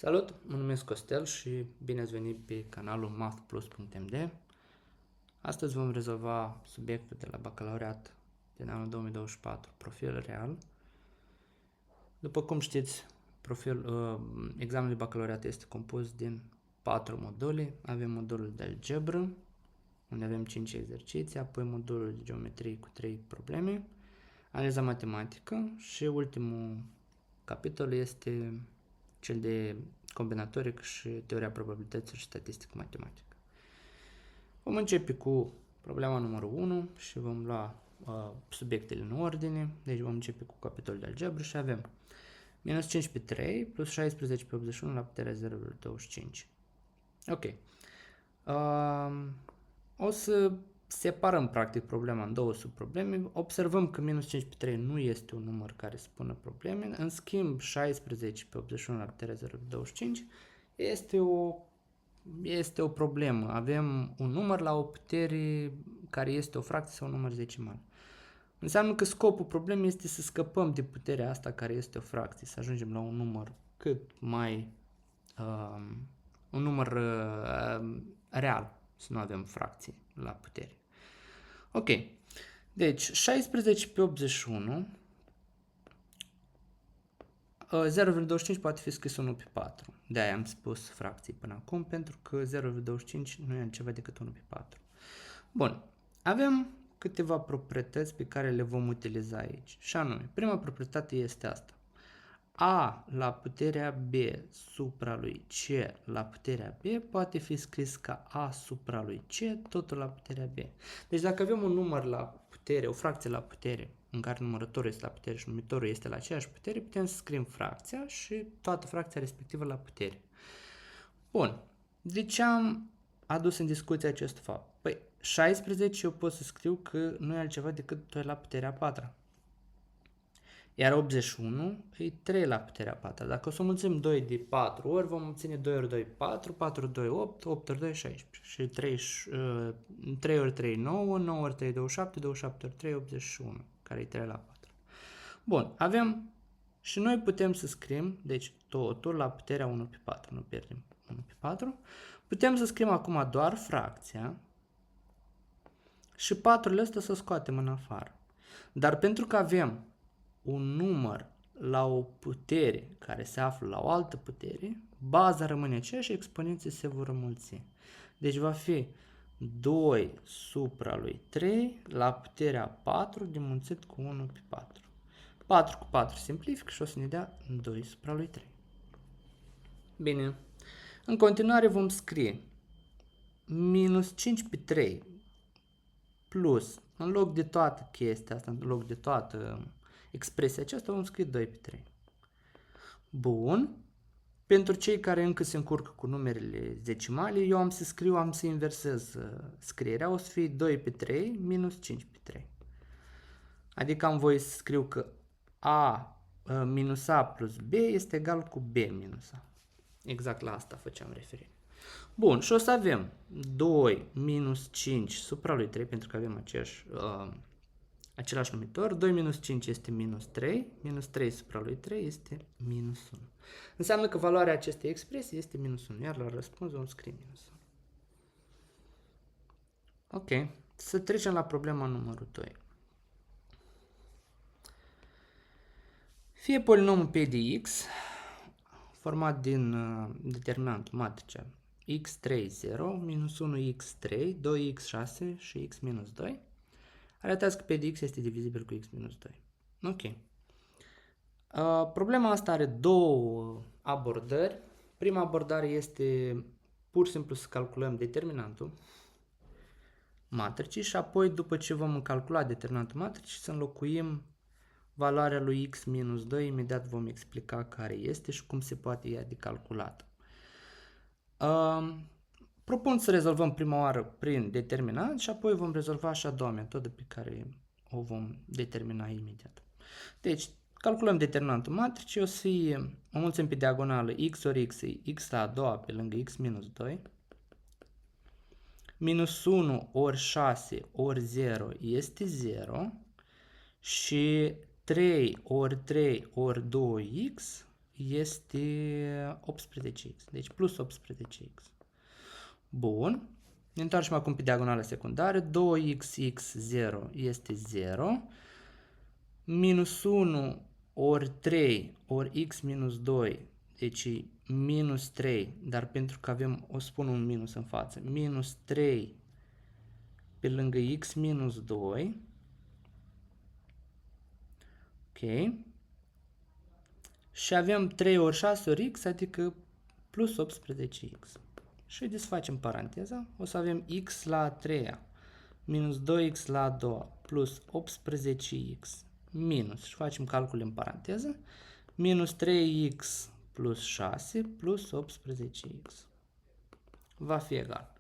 Salut, mă numesc Costel și bine ați venit pe canalul mathplus.md. Astăzi vom rezolva subiectul de la bacalaureat din anul 2024, profil real. După cum știți, examenul de bacalaureat este compus din 4 module. Avem modulul de algebră, unde avem 5 exerciții, apoi modulul de geometrie cu 3 probleme, analiza matematică și ultimul capitol este cel de combinatoric și teoria probabilităților și statistică matematică. Vom începe cu problema numărul 1 și vom lua subiectele în ordine. Deci vom începe cu capitolul de algebră și avem minus 5 pe 3 plus 16 pe 81 la puterea 0,25. Ok. O să separăm practic problema în două subprobleme. Observăm că minus 5 pe 3 nu este un număr care să pună probleme. În schimb, 16 pe 81 la puterea 0,25 este o problemă. Avem un număr la o putere care este o fracție sau un număr decimal. Înseamnă că scopul problemei este să scăpăm de puterea asta care este o fracție, să ajungem la un număr cât mai un număr real, să nu avem fracții la putere. Ok, deci 16 pe 81, 0,25 poate fi scris 1 pe 4. De-aia am spus fracții până acum, pentru că 0,25 nu e altceva decât 1 pe 4. Bun, avem câteva proprietăți pe care le vom utiliza aici. Și anume, prima proprietate este asta. A la puterea B supra lui C la puterea B poate fi scris ca A supra lui C totul la puterea B. Deci dacă avem un număr la putere, o fracție la putere, în care numărătorul este la putere și numitorul este la aceeași putere, putem să scriem fracția și toată fracția respectivă la putere. Bun. De ce am adus în discuție acest fapt? Păi, 16 eu pot să scriu că nu e altceva decât 2 la puterea 4. Iar 81 e 3 la puterea 4. Dacă o să mulțim 2 de 4 ori, vom obține 2 ori 2, 4, 4 ori 2, 8, 8 ori 2, 16. Și 3 ori 3, 9, 9 ori 3, 27, 27 ori 3, 81, care e 3 la 4. Bun, avem și noi putem să scriem, deci totul la puterea 1 pe 4, nu pierdem 1 pe 4. Putem să scriem acum doar fracția și 4-urile astea să scoatem în afară. Dar pentru că avem un număr la o putere care se află la o altă putere, baza rămâne aceeași și exponenții se vor înmulți. Deci va fi 2 supra lui 3 la puterea 4 demulțit cu 1 pe 4. 4 cu 4 simplific și o să ne dea 2 supra lui 3. Bine. În continuare vom scrie minus 5 pe 3 plus, în loc de toată chestia asta, în loc de toată expresia aceasta, vom scrie 2 pe 3. Bun. Pentru cei care încă se încurcă cu numerele decimale, eu am să inversez scrierea, o să fie 2 pe 3 minus 5 pe 3. Adică am voie să scriu că A minus A plus B este egal cu B minus A. Exact la asta făceam referire. Bun, și o să avem 2 minus 5 supra lui 3, pentru că avem același numitor. 2 minus 5 este minus 3, minus 3 supra lui 3 este minus 1. Înseamnă că valoarea acestei expresii este minus 1, iar la răspuns vom scrie minus 1. Ok, să trecem la problema numărul 2. Fie polinomul P de x, format din determinantul matricea x3, 0, minus 1, x3, 2x6 și x minus 2, arătați că P de x este divizibil cu x minus 2. Ok. Problema asta are două abordări. Prima abordare este pur și simplu să calculăm determinantul matricii și apoi, după ce vom calcula determinantul matricii, să înlocuim valoarea lui x minus 2. Imediat vom explica care este și cum se poate ea de calculat. Propun să rezolvăm prima oară prin determinant și apoi vom rezolva și a doua metodă pe care o vom determina imediat. Deci, calculăm determinantul matricii, o să fie, o mulțim pe diagonală x ori x, x la a doua pe lângă x minus 2, minus 1 ori 6 ori 0 este 0 și 3 ori 3 ori 2x este 18x, deci plus 18x. Bun, ne întoarcem acum pe diagonala secundară, 2x0 este 0, minus 1 ori 3 ori x minus 2, deci minus 3, dar pentru că avem, o spun un minus în față, minus 3 pe lângă x minus 2, ok, și avem 3 ori 6 ori x, adică plus 18x. Și desfacem paranteza, o să avem x la a treia minus 2x la a doua plus 18x minus, și facem calcul în paranteză, minus 3x plus 6 plus 18x va fi egal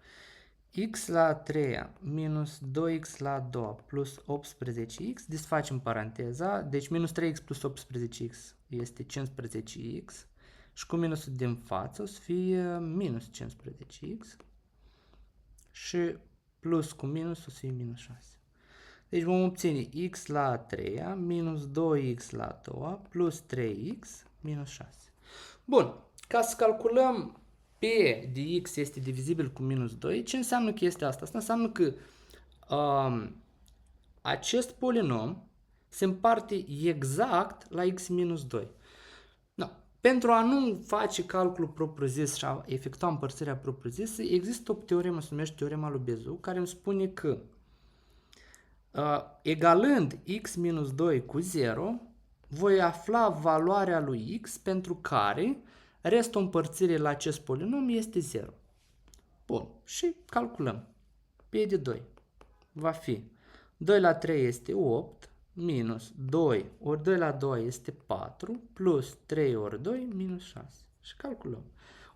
x la a treia minus 2x la a doua plus 18x, desfacem paranteza, deci minus 3x plus 18x este 15x și cu minusul din față o să fie minus 15x și plus cu minus o să fie minus 6. Deci vom obține x la a treia minus 2x la a doua plus 3x minus 6. Bun, ca să calculăm p de x este divizibil cu minus 2, ce înseamnă chestia asta? Asta înseamnă că acest polinom se împarte exact la x minus 2. No. Pentru a nu face calculul propriu-zis și a efectua împărțirea propriu-zisă, există o teoremă, se numește teorema lui Bézout, care îmi spune că egalând x minus 2 cu 0, voi afla valoarea lui x pentru care restul împărțirii la acest polinom este 0. Bun, și calculăm. P de 2 va fi 2 la 3 este 8, minus 2 ori 2 la 2 este 4, plus 3 ori 2 minus 6. Și calculăm.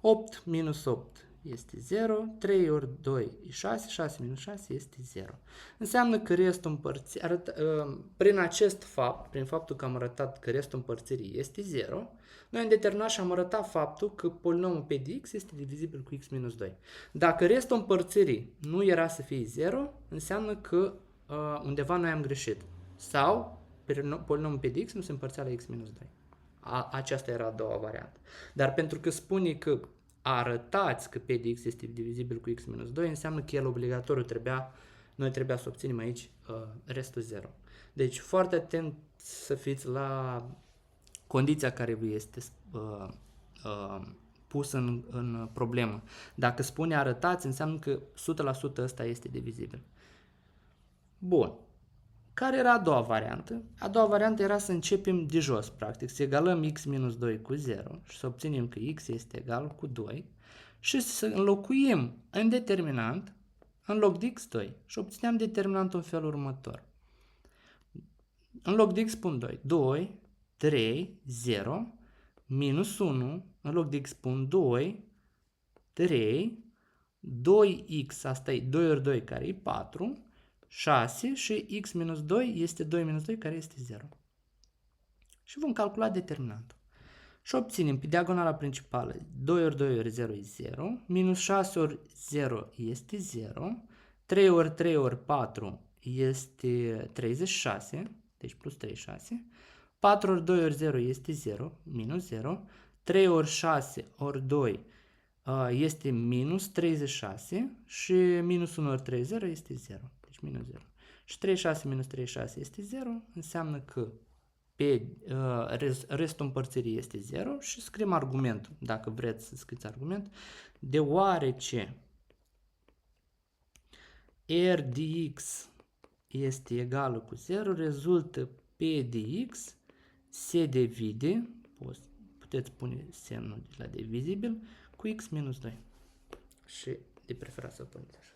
8 minus 8 este 0, 3 ori 2 e 6, 6 minus 6 este 0. Înseamnă că restul împărțirii, prin acest fapt, prin faptul că am arătat că restul împărțirii este 0, noi am determinat și am arătat faptul că polinomul p de x este divizibil cu x minus 2. Dacă restul împărțirii nu era să fie 0, înseamnă că undeva noi am greșit. Sau polinomul p de x nu se împărțea la x minus 2. Aceasta era a doua variantă. Dar pentru că spune că arătați că p de x este divizibil cu x minus 2, înseamnă că el obligatoriu noi trebuia să obținem aici restul 0. Deci foarte atent să fiți la condiția care vă este pusă în problemă. Dacă spune arătați, înseamnă că 100% ăsta este divizibil. Bun. Care era a doua variantă? A doua variantă era să începem de jos, practic, să egalăm x minus 2 cu 0 și să obținem că x este egal cu 2 și să înlocuim în determinant în loc de x2 și obțineam determinantul în felul următor. În loc de x pun 2, 2, 3, 0, minus 1, în loc de x pun 2, 3, 2x, asta e 2 ori 2 care e 4, 6 și x minus 2 este 2 minus 2 care este 0. Și vom calcula determinantul. Și obținem pe diagonala principală 2 ori 2 ori 0 e 0, minus 6 ori 0 este 0, 3 ori 3 ori 4 este 36, deci plus 36, 4 ori 2 ori 0 este 0, minus 0, 3 ori 6 ori 2 este minus 36 și minus 1 ori 3, 0 este 0. Deci minus 0. Și 36 minus 36 este 0, înseamnă că pe restul împărțirii este 0 și scriem argumentul, dacă vreți să scrieți argument, deoarece r de x este egală cu 0, rezultă p de x se divide, puteți pune semnul de la divizibil, cu x minus 2. Și de preferat să puneți așa.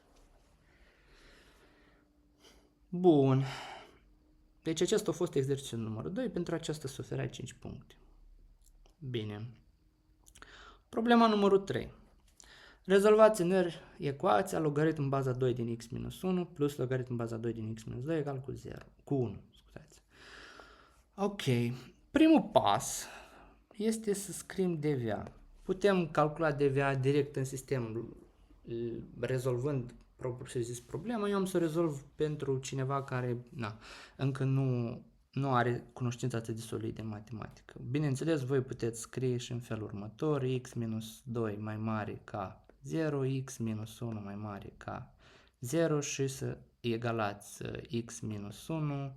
Bun. Deci acesta a fost exercițiul numărul 2. Pentru aceasta se oferea 5 puncte. Bine. Problema numărul 3. Rezolvați în R ecuația logaritm baza 2 din x minus 1 plus logaritm baza 2 din x minus 2 egal cu 0. Cu 1, scuzați. Ok. Primul pas este să scriem DVA. Putem calcula DVA direct în sistem rezolvând propriu zis problema. Eu am să rezolv pentru cineva care încă nu nu are cunoștință atât de solide în matematică. Bineînțeles, voi puteți scrie și în felul următor, x minus 2 mai mare ca 0, x minus 1 mai mare ca 0 și să egalați x minus 1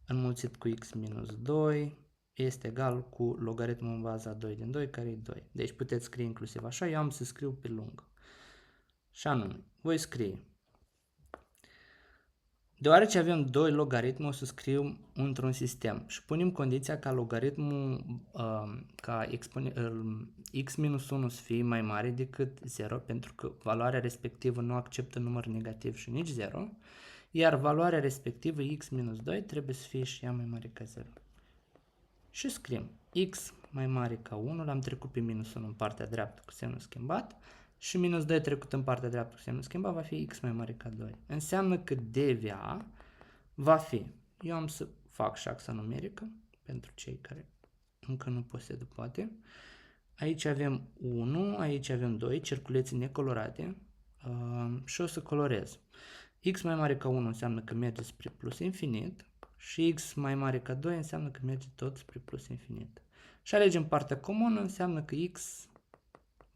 înmulțit cu x minus 2 este egal cu logaritmul în baza 2 din 2, care e 2. Deci puteți scrie inclusiv așa, eu am să scriu pe lung. Și anume, voi scrie, deoarece avem 2 logaritmi, o să scriu într-un sistem și punem condiția ca logaritmul, x minus 1 să fie mai mare decât 0, pentru că valoarea respectivă nu acceptă număr negativ și nici 0, iar valoarea respectivă, x minus 2, trebuie să fie și ea mai mare ca 0. Și scriem x mai mare ca 1, l-am trecut pe minus 1 în partea dreaptă cu semnul schimbat, și minus 2 trecut în partea dreaptă cu semnul schimbat va fi x mai mare ca 2. Înseamnă că dva va fi, eu am să fac și axa numerică, pentru cei care încă nu posedă poate. Aici avem 1, aici avem 2, cerculețe necolorate și o să colorez. X mai mare ca 1 înseamnă că merge spre plus infinit și x mai mare ca 2 înseamnă că merge tot spre plus infinit. Și alegem partea comună, înseamnă că x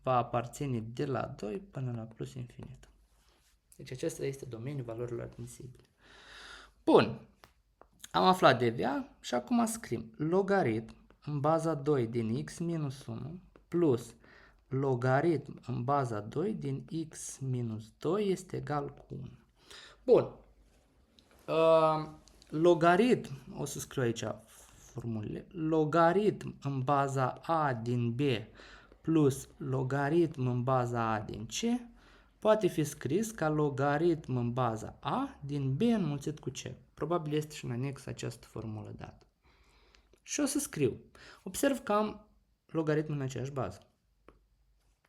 va aparține de la 2 până la plus infinit. Deci acesta este domeniul valorilor admisibile. Bun, am aflat dva și acum scriem logaritm în baza 2 din x minus 1 plus logaritm în baza 2 din x minus 2 este egal cu 1. Bun, logaritm, o să scriu aici formulele, logaritm în baza a din b plus logaritm în baza a din c poate fi scris ca logaritm în baza a din b înmulțit cu c. Probabil este și în anex această formulă dată. Și o să scriu. Observ că am logaritmul în aceeași bază.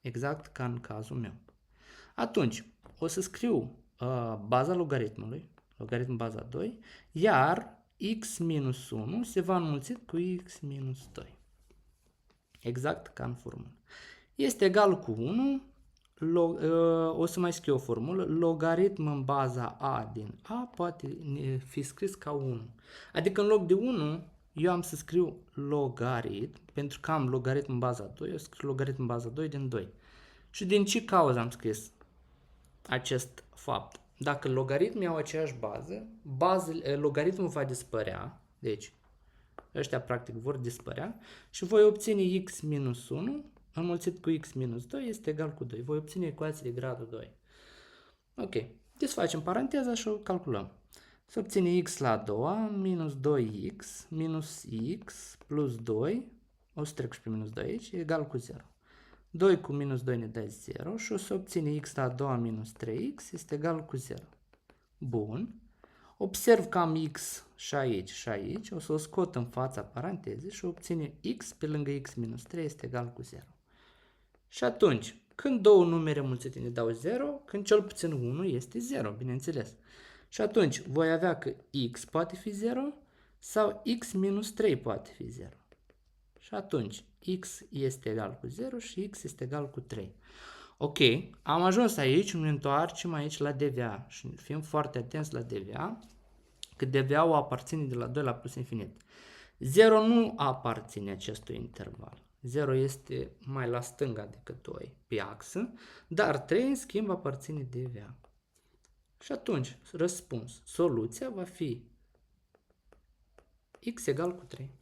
Exact ca în cazul meu. Atunci, o să scriu baza logaritmului, logaritm baza 2, iar x minus 1 se va înmulți cu x minus 2. Exact ca în formulă. Este egal cu 1, o să mai scriu o formulă, logaritm în baza a din a poate fi scris ca 1. Adică în loc de 1, eu am să scriu logaritm, pentru că am logaritm în baza 2, eu scriu logaritm în baza 2 din 2. Și din ce cauză am scris acest fapt? Dacă logaritmii au aceeași bază, logaritmul va dispărea, deci ăștia practic vor dispărea și voi obține x minus 1 înmulțit cu x minus 2 este egal cu 2. Voi obține ecuație de gradul 2. Ok, desfacem paranteza și o calculăm. Se obține x la a doua minus 2x minus x plus 2, o să trec și pe minus 2 aici, e egal cu 0. 2 cu minus 2 ne dă 0 și o să obține x la a doua minus 3x este egal cu 0. Bun. Observ că am x și aici și aici, o să o scot în fața parantezei și obține x pe lângă x minus 3 este egal cu 0. Și atunci, când două numere mulțite ne dau 0, când cel puțin 1 este 0, bineînțeles. Și atunci, voi avea că x poate fi 0 sau x minus 3 poate fi 0. Și atunci, x este egal cu 0 și x este egal cu 3. Ok, am ajuns aici, ne întoarcem aici la dva și fim foarte atenți la dva, că dva-ul aparține de la 2 la plus infinit. 0 nu aparține acestui interval. 0 este mai la stânga decât 2 pe axă, dar 3 în schimb aparține dva. Și atunci, răspuns, soluția va fi x egal cu 3.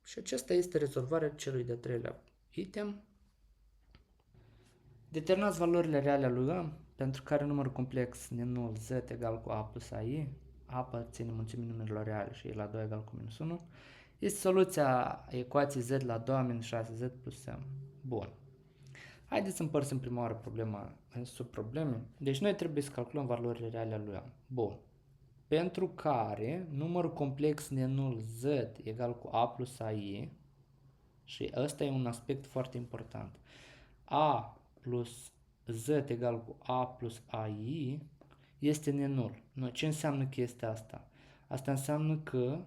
Și acesta este rezolvarea celui de-a treilea item. Determinați valorile reale a lui A, pentru care numărul complex nenul z egal cu a plus ai, a aparține mulțimii numerelor reale și e la 2 egal cu minus 1, este soluția ecuației z la 2 minus 6z plus m. Bun. Haideți să împărțim prima oară problema în subprobleme. Deci noi trebuie să calculăm valorile reale a lui A. Bun. Pentru care numărul complex nenul z egal cu a plus ai, și ăsta e un aspect foarte important, a plus z egal cu a plus ai este nenul. Ce înseamnă chestia asta? Asta înseamnă că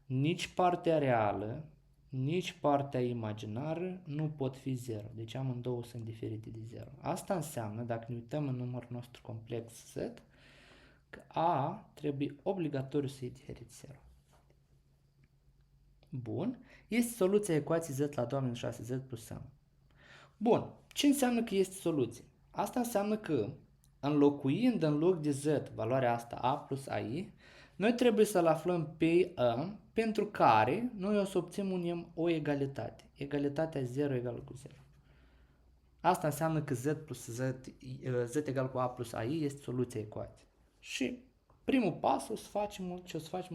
nici partea reală, nici partea imaginară nu pot fi 0. Deci amândouă sunt diferite de 0. Asta înseamnă, dacă ne uităm în numărul nostru complex z, că A trebuie obligatoriu să fie diferit de 0. Bun. Este soluția ecuației z la 2 minus 6z plus m. Bun. Ce înseamnă că este soluție? Asta înseamnă că înlocuind în loc de z valoarea asta a plus ai, noi trebuie să-l aflăm pe a, pentru care noi o să obținem o egalitate. Egalitatea 0 egală cu 0. Asta înseamnă că z plus z egal cu a plus ai este soluția ecuației. Și primul pas o să facem,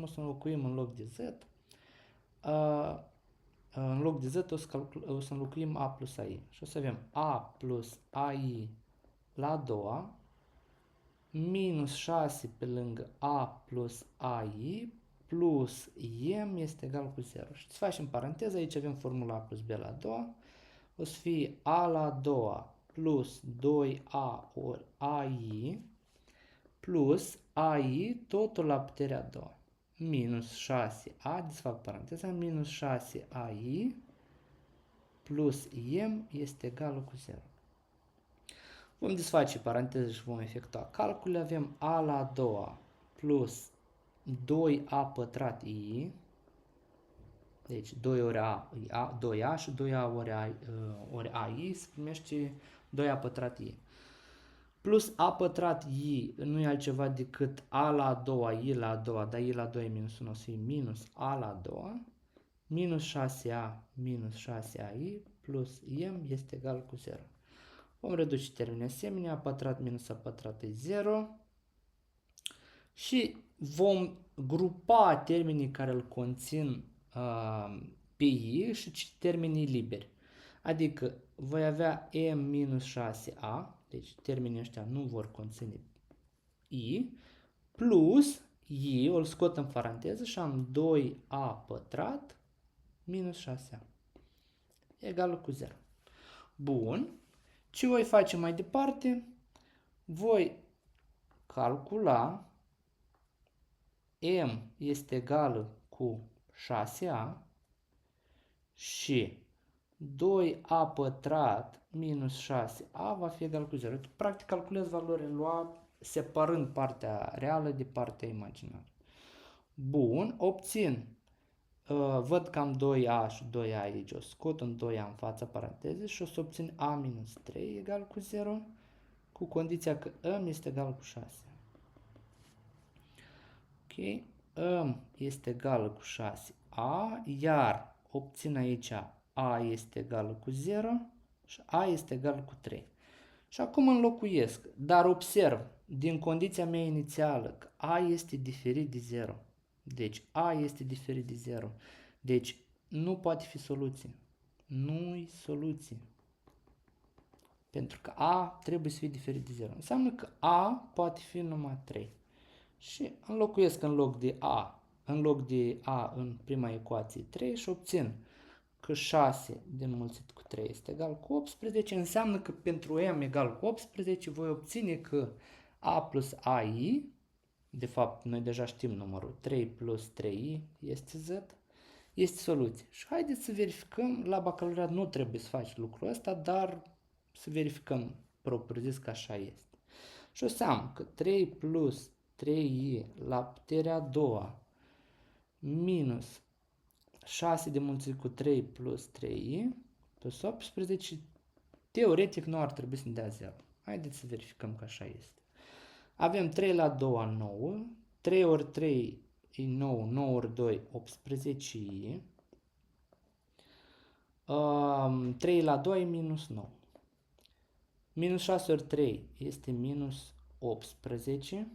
o să înlocuim în loc de z, în loc de z o să înlocuim a plus ai. Și o să avem a plus ai la a doua, minus 6 pe lângă a plus ai, plus m este egal cu 0. Și să facem paranteză, aici avem formula a plus b la a doua, o să fie a la a doua plus 2a ori ai, plus ai totul la puterea a doua, minus 6a, desfac paranteza, minus 6ai, plus m este egal cu 0. Vom desface paranteză și vom efectua calcule. Avem a la a doua plus 2a pătrat i, deci 2 ori a, 2a și 2a ori ai se primește 2a pătrat i. Plus a pătrat i nu e altceva decât a la a doua, i la a doua, dar i la 2 minus 1 o să fie minus a la a doua, minus 6a minus 6ai plus m este egal cu 0. Vom reduce termenii asemenea, a pătrat minus a pătrat e 0 și vom grupa termenii care îl conțin pe i și termenii liberi. Adică voi avea m minus 6a, deci termenii ăștia nu vor conține i, plus i, o scot în paranteză și am 2a pătrat minus 6a egal cu 0. Bun. Ce voi face mai departe? Voi calcula m este egal cu 6a și 2a pătrat minus 6a va fi egal cu 0. Practic calculez valorile lua separând partea reală de partea imaginară. Bun, obțin, văd că am 2a și 2a aici, o scot în 2a în fața parantezei și o să obțin a minus 3 egal cu 0, cu condiția că m este egal cu 6. Ok, m este egal cu 6a, iar obțin aici a este egal cu 0 și a este egal cu 3. Și acum înlocuiesc, dar observ din condiția mea inițială că a este diferit de 0. Deci a este diferit de 0. Deci nu poate fi soluție. Nu-i soluție. Pentru că a trebuie să fie diferit de 0. Înseamnă că a poate fi numai 3. Și înlocuiesc în loc de a în prima ecuație 3 și obțin că 6 de înmulțit cu 3 este egal cu 18, înseamnă că pentru m egal cu 18 voi obține că a plus ai, de fapt noi deja știm numărul 3 plus 3i este z, este soluție. Și haideți să verificăm, la bacalaureat nu trebuie să faci lucrul ăsta, dar să verificăm propriu zis că așa este. Și o să am că 3 plus 3i la puterea a doua minus 6 de mulțit cu 3 plus 3i plus 18, teoretic nu ar trebui să ne dea 0. Haideți să verificăm că așa este. Avem 3 la 2, 9, 3 ori 3 e 9, 9 ori 2, 18i, 3 la 2 e minus 9. Minus 6 ori 3 este minus 18.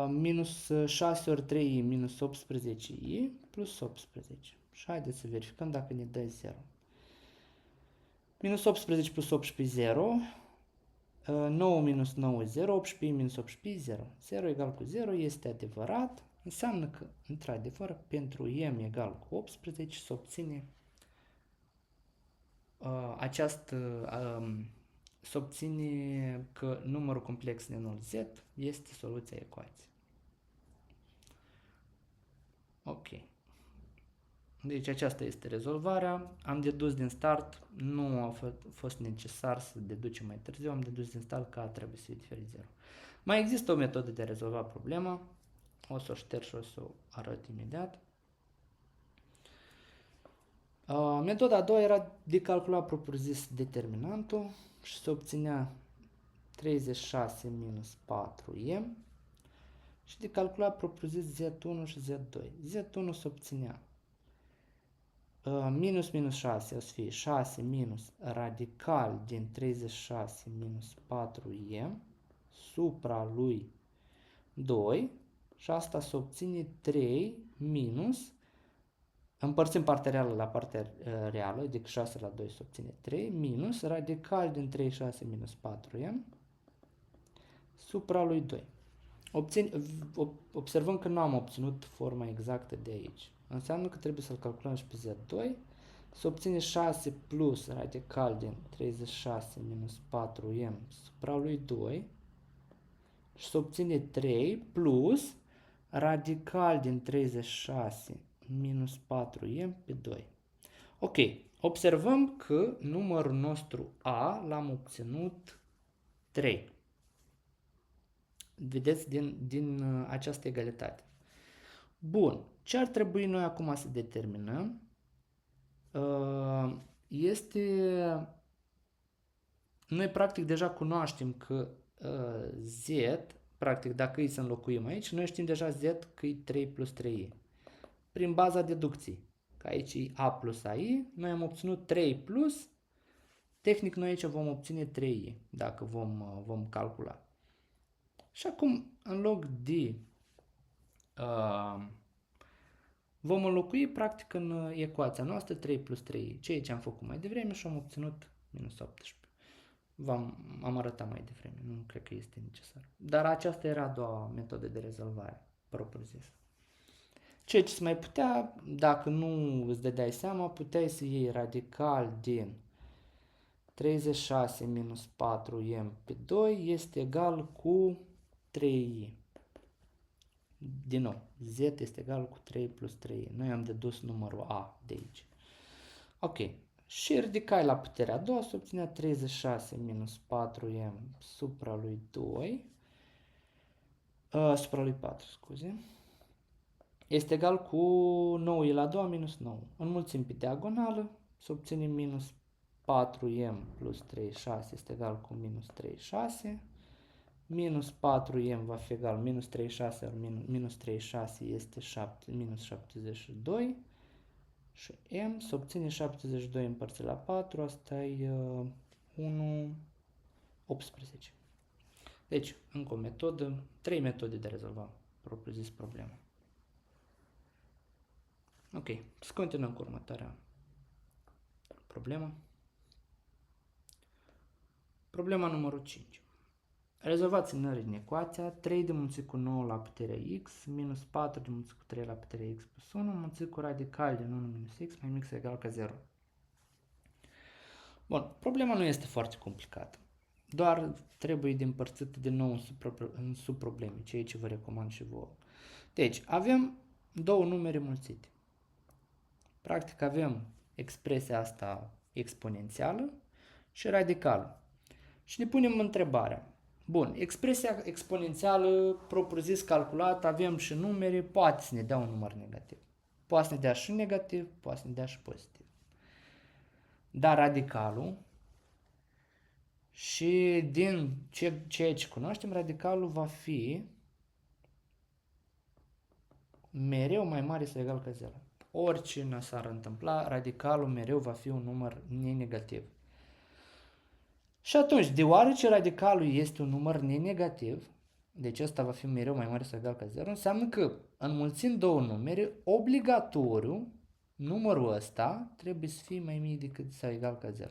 Minus 6 ori 3 minus 18i plus 18. Și haideți să verificăm dacă ne dă 0. Minus 18 plus 18 0. 9 minus 9 0. 18 minus 18 0. 0 egal cu 0 este adevărat. Înseamnă că, într-adevăr, pentru m egal cu 18 se obține se obține că numărul complex de nul z este soluția ecuației. Ok. Deci aceasta este rezolvarea. Am dedus din start, nu a fost necesar să deducem mai târziu, am dedus din start că A trebuie să fie diferit 0. Mai există o metodă de a rezolva problema, o să o șterg și o să o arăt imediat. Metoda a doua era de calcula propriu-zis determinantul și se obținea 36 minus 4m și de calculat propriu-zis Z1 și Z2. Z1 se obținea minus minus 6 o să fie 6 minus radical din 36 minus 4m supra lui 2 și asta se obține 3 minus, împărțim partea reală la partea reală, adică 6 la 2 se obține 3 minus radical din 36 minus 4m supra lui 2. Observăm că nu am obținut forma exactă de aici. Înseamnă că trebuie să-l calculăm și pe Z2. Se obține 6 plus radical din 36 minus 4m supra lui 2. Și se obține 3 plus radical din 36 minus 4m pe 2. Ok, observăm că numărul nostru A l-am obținut 3. Vedeți din această egalitate. Bun, ce ar trebui noi acum să determinăm? Noi practic deja cunoaștem că Z, practic dacă îi să înlocuim aici, noi știm deja Z că e 3 plus 3i. Prin baza deducției, că aici e A plus AI, noi am obținut 3 plus, tehnic noi aici vom obține 3i, dacă vom calcula. Și acum, în loc de vom înlocui practic în ecuația noastră 3 plus 3, ceea ce am făcut mai devreme și am obținut minus 18. Am arătat mai devreme, nu cred că este necesar. Dar aceasta era a doua metodă de rezolvare, propriu-zis. Ceea ce se mai putea, dacă nu îți dădeai seama, puteai să iei radical din 36 minus 4m pe 2 este egal cu 3i. Din nou, Z este egal cu 3 plus 3. Noi am dedus numărul A de aici. Ok. Și ridicai la puterea a doua, se obținea 36 minus 4m supra lui 2. Supra lui 4, scuze. Este egal cu 9 la a doua minus 9. Înmulțim pe diagonală, se obține minus 4m plus 36 este egal cu minus 36. Minus 4m va fi egal minus 36 ori minus 36 este minus 72 și m se obține 72 împărțit la 4, asta e 1, 18. Deci, încă o metodă, 3 metode de a rezolva propriu-zis problema. Ok, să continuăm cu următoarea problemă. Problema numărul 5. Rezolvați în ordine ecuația 3 de mulțit cu 9 la puterea x minus 4 de mulțit cu 3 la puterea x plus 1 mulțit cu radical din 1 minus x mai mic sau egal ca 0. Bun, problema nu este foarte complicată. Doar trebuie de împărțit din nou în subprobleme, ceea ce vă recomand și vouă. Deci, avem două numere mulțite. Practic avem expresia asta exponențială și radicală. Și ne punem întrebarea. Bun, expresia exponențială, propriu-zis calculat, avem și numere, poate să ne dea un număr negativ. Poate să ne dea și negativ, poate să ne dea și pozitiv. Dar radicalul și din ceea ce cunoaștem, radicalul va fi mereu mai mare sau egal ca 0. Orice s-ar întâmpla, radicalul mereu va fi un număr nenegativ. Și atunci, deoarece radicalul este un număr nenegativ, deci ăsta va fi mereu mai mare sau egal ca 0, înseamnă că înmulțind două numere, obligatoriu, numărul ăsta trebuie să fie mai mic decât sau egal ca 0.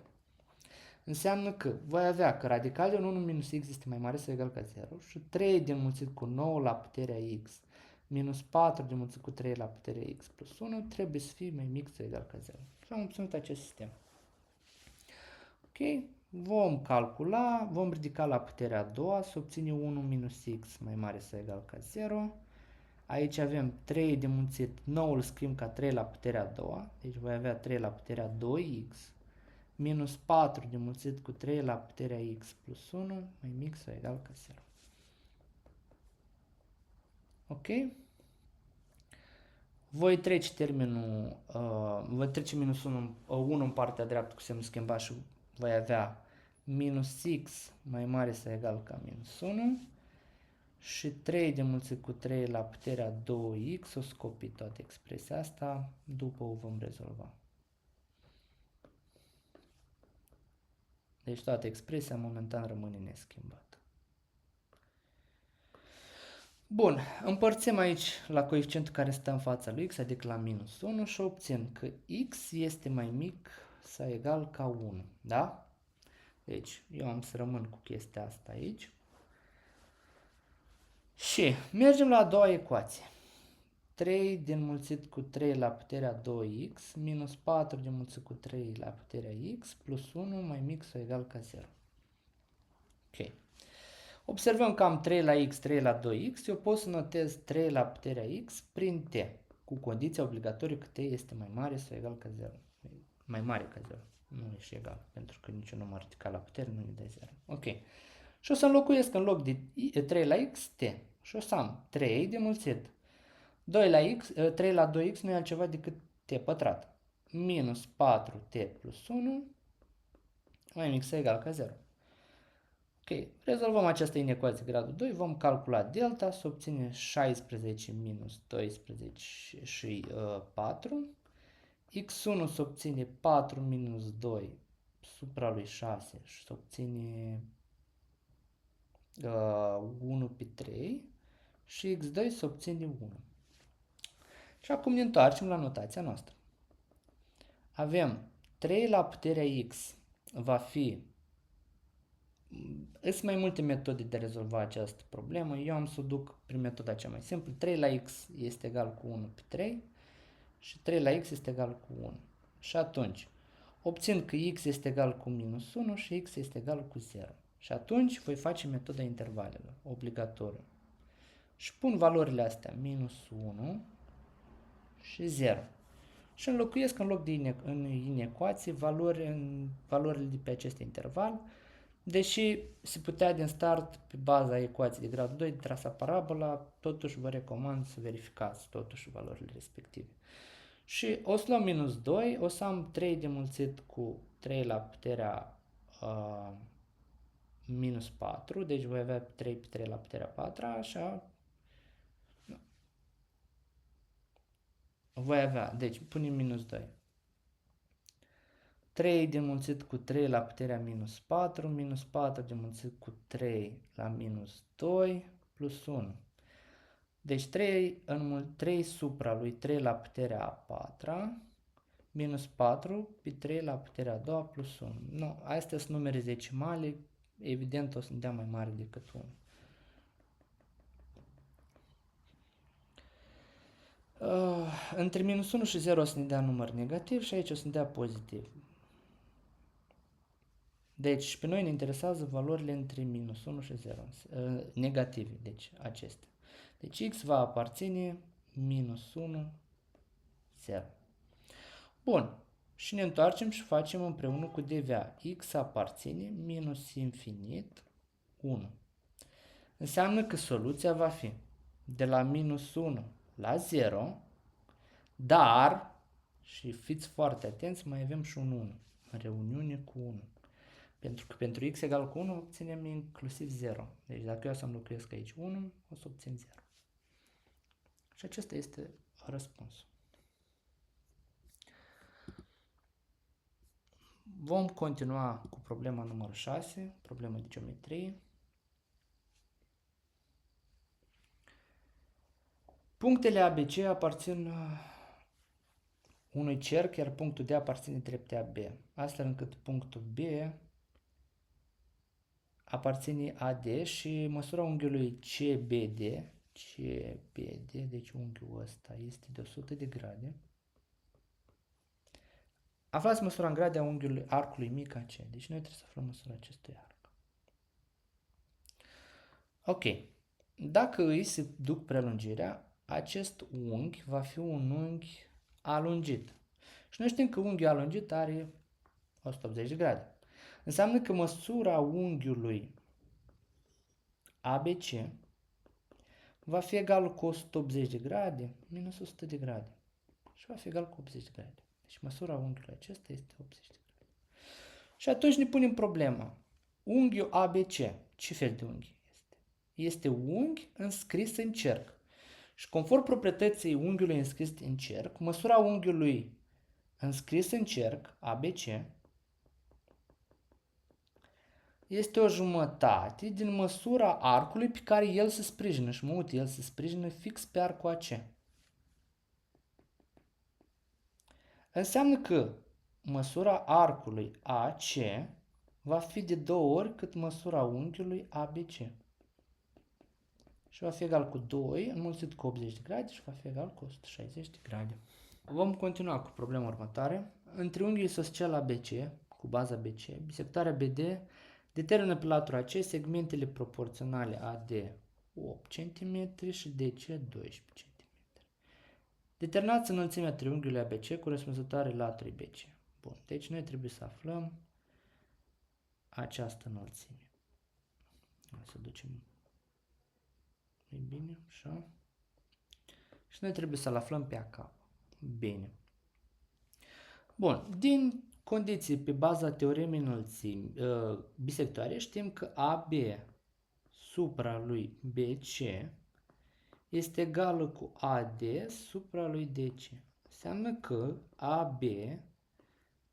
Înseamnă că voi avea că radicalul din 1 minus x este mai mare sau egal ca 0 și 3 de înmulțit cu 9 la puterea x minus 4 de înmulțit cu 3 la puterea x plus 1 trebuie să fie mai mic sau egal ca 0. Și am obținut acest sistem. Ok? Vom calcula, vom ridica la puterea a doua, să obține 1 minus x mai mare sau egal ca 0. Aici avem 3 de mulțit, 9 îl scriem ca 3 la puterea a doua, deci voi avea 3 la puterea 2x, minus 4 de mulțit cu 3 la puterea x plus 1, mai mic sau egal ca 0. Ok? Voi trece termenul, voi trece minus 1 în partea dreaptă cu semnul schimbat și voi avea minus x mai mare sau egal ca minus 1 și 3 de mulțit cu 3 la puterea 2x, o scopi toată expresia asta, după o vom rezolva. Deci toată expresia momentan rămâne neschimbată. Bun, împărțim aici la coeficientul care stă în fața lui x, adică la minus 1 și obțin că x este mai mic sau egal ca 1, da? Deci eu am să rămân cu chestia asta aici. Și mergem la a doua ecuație. 3 de înmulțit cu 3 la puterea 2x minus 4 de înmulțit cu 3 la puterea x plus 1 mai mic sau egal ca 0. Ok. Observăm că am 3 la x, 3 la 2x. Eu pot să notez 3 la puterea x prin t, cu condiția obligatorie că t este mai mare sau egal ca 0. Mai mare ca 0. Nu e și egal, pentru că niciun număr radical la putere nu e de 0. Ok. Și o să înlocuiesc în loc de 3 la x, t. Și o să am 3 de mulțit 2 la x, 3 la 2x nu e altceva decât t pătrat. Minus 4t plus 1 mai mic sau egal ca 0. Ok, rezolvăm această inecuație gradul 2, vom calcula delta, să obține 16 minus 12 și 4. X1 se obține 4 minus 2 supra lui 6 și se obține 1 pe 3 și X2 se obține 1. Și acum ne întoarcem la notația noastră. Avem 3 la puterea x va fi... Sunt mai multe metode de a rezolva această problemă. Eu am să o duc prin metoda cea mai simplă. 3 la x este egal cu 1 pe 3 și 3 la x este egal cu 1. Și atunci obțin că x este egal cu minus 1 și x este egal cu 0. Și atunci voi face metoda intervalelor, obligatoriu. Și pun valorile astea, minus 1 și 0. Și înlocuiesc în loc de în inecuații valorile de pe acest interval, deși se putea din start pe baza ecuației de gradul 2 de trasa parabola, totuși vă recomand să verificați totuși valorile respective. Și o să luăm minus 2, o să am 3 de mulțit cu 3 la puterea minus 4, deci voi avea 3 pe 3 la puterea 4, așa. Voi avea, deci punem minus 2. 3 de mulțit cu 3 la puterea minus 4, minus 4 de mulțit cu 3 la minus 2, plus 1. Deci 3 supra lui 3 la puterea a 4, minus 4 pe 3 la puterea a 2 plus 1. Nu, astea sunt numere decimale, evident o să ne dea mai mare decât 1. Între minus 1 și 0 o să ne dea număr negativ și aici o să ne dea pozitiv. Deci, pe noi ne interesează valorile între minus 1 și 0, negative, deci acestea. Deci x va aparține minus 1, 0. Bun, și ne întoarcem și facem împreună cu dva. X aparține minus infinit 1. Înseamnă că soluția va fi de la minus 1 la 0, dar, și fiți foarte atenți, mai avem și un 1, în reuniune cu 1. Pentru că pentru x egal cu 1 obținem inclusiv 0. Deci dacă eu să înlocuiesc aici 1, o să obțin 0. Și acesta este răspunsul. Vom continua cu problema numărul 6, problema de geometrie. Punctele ABC aparțin unui cerc, iar punctul D aparține treptei AB. Astfel încât punctul B aparține AD și măsura unghiului CBD, deci unghiul ăsta este de 100 de grade. Aflați măsura în grade a unghiului arcului mic AC. Deci noi trebuie să aflăm măsura acestui arc. Ok. Dacă îi se duc prelungirea, acest unghi va fi un unghi alungit. Și noi știm că unghiul alungit are 180 de grade. Înseamnă că măsura unghiului ABC va fi egal cu 180 de grade minus 100 de grade. Și va fi egal cu 80 de grade. Deci măsura unghiului acesta este 80 de grade. Și atunci ne punem problema. Unghiul ABC, ce fel de unghi este? Este unghi înscris în cerc. Și conform proprietății unghiului înscris în cerc, măsura unghiului înscris în cerc, ABC, este o jumătate din măsura arcului pe care el se sprijină. Și mă uit, el se sprijină fix pe arcul AC. Înseamnă că măsura arcului AC va fi de 2 ori cât măsura unghiului ABC. Și va fi egal cu 2 înmulțit cu 80 de grade și va fi egal cu 160 de grade. Vom continua cu problema următoare. În triunghiul isoscel ABC, cu baza BC, bisectoarea BD determină pe latura AC segmentele proporționale AD 8 cm și DC 12 cm. Determinați înălțimea triunghiului ABC corespunzătoare laturii BC. Bun, deci noi trebuie să aflăm această înălțime. Hai să ducem mai bine, așa. Și noi trebuie să-l aflăm pe AK. Bine. Bun, din condiții pe baza teoremei înălțimii bisectoare știm că AB supra lui BC este egală cu AD supra lui DC. Înseamnă că AB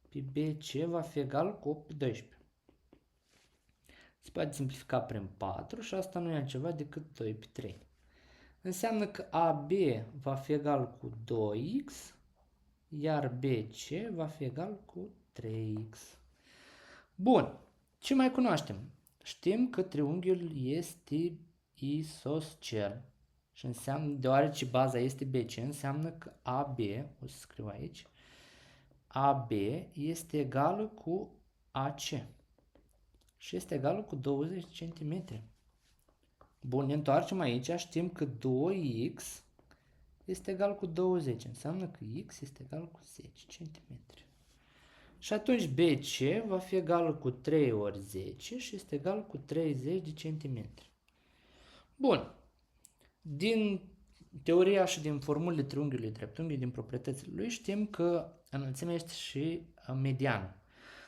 pe BC va fi egal cu 8 pe 12. Se poate simplifica prin 4 și asta nu e altceva decât 2 pe 3. Înseamnă că AB va fi egal cu 2x, iar BC va fi egal cu 3x. Bun, ce mai cunoaștem? Știm că triunghiul este isoscel. Și înseamnă, deoarece baza este BC, înseamnă că AB, o să scriu aici, AB este egală cu AC. Și este egală cu 20 cm. Bun, ne întoarcem aici, știm că 2x este egal cu 20, înseamnă că x este egal cu 10 cm. Și atunci BC va fi egal cu 3 ori 10 și este egal cu 30 de centimetri. Bun, din teoria și din formulele triunghiului dreptunghi, din proprietățile lui, știm că înălțimea este și mediană.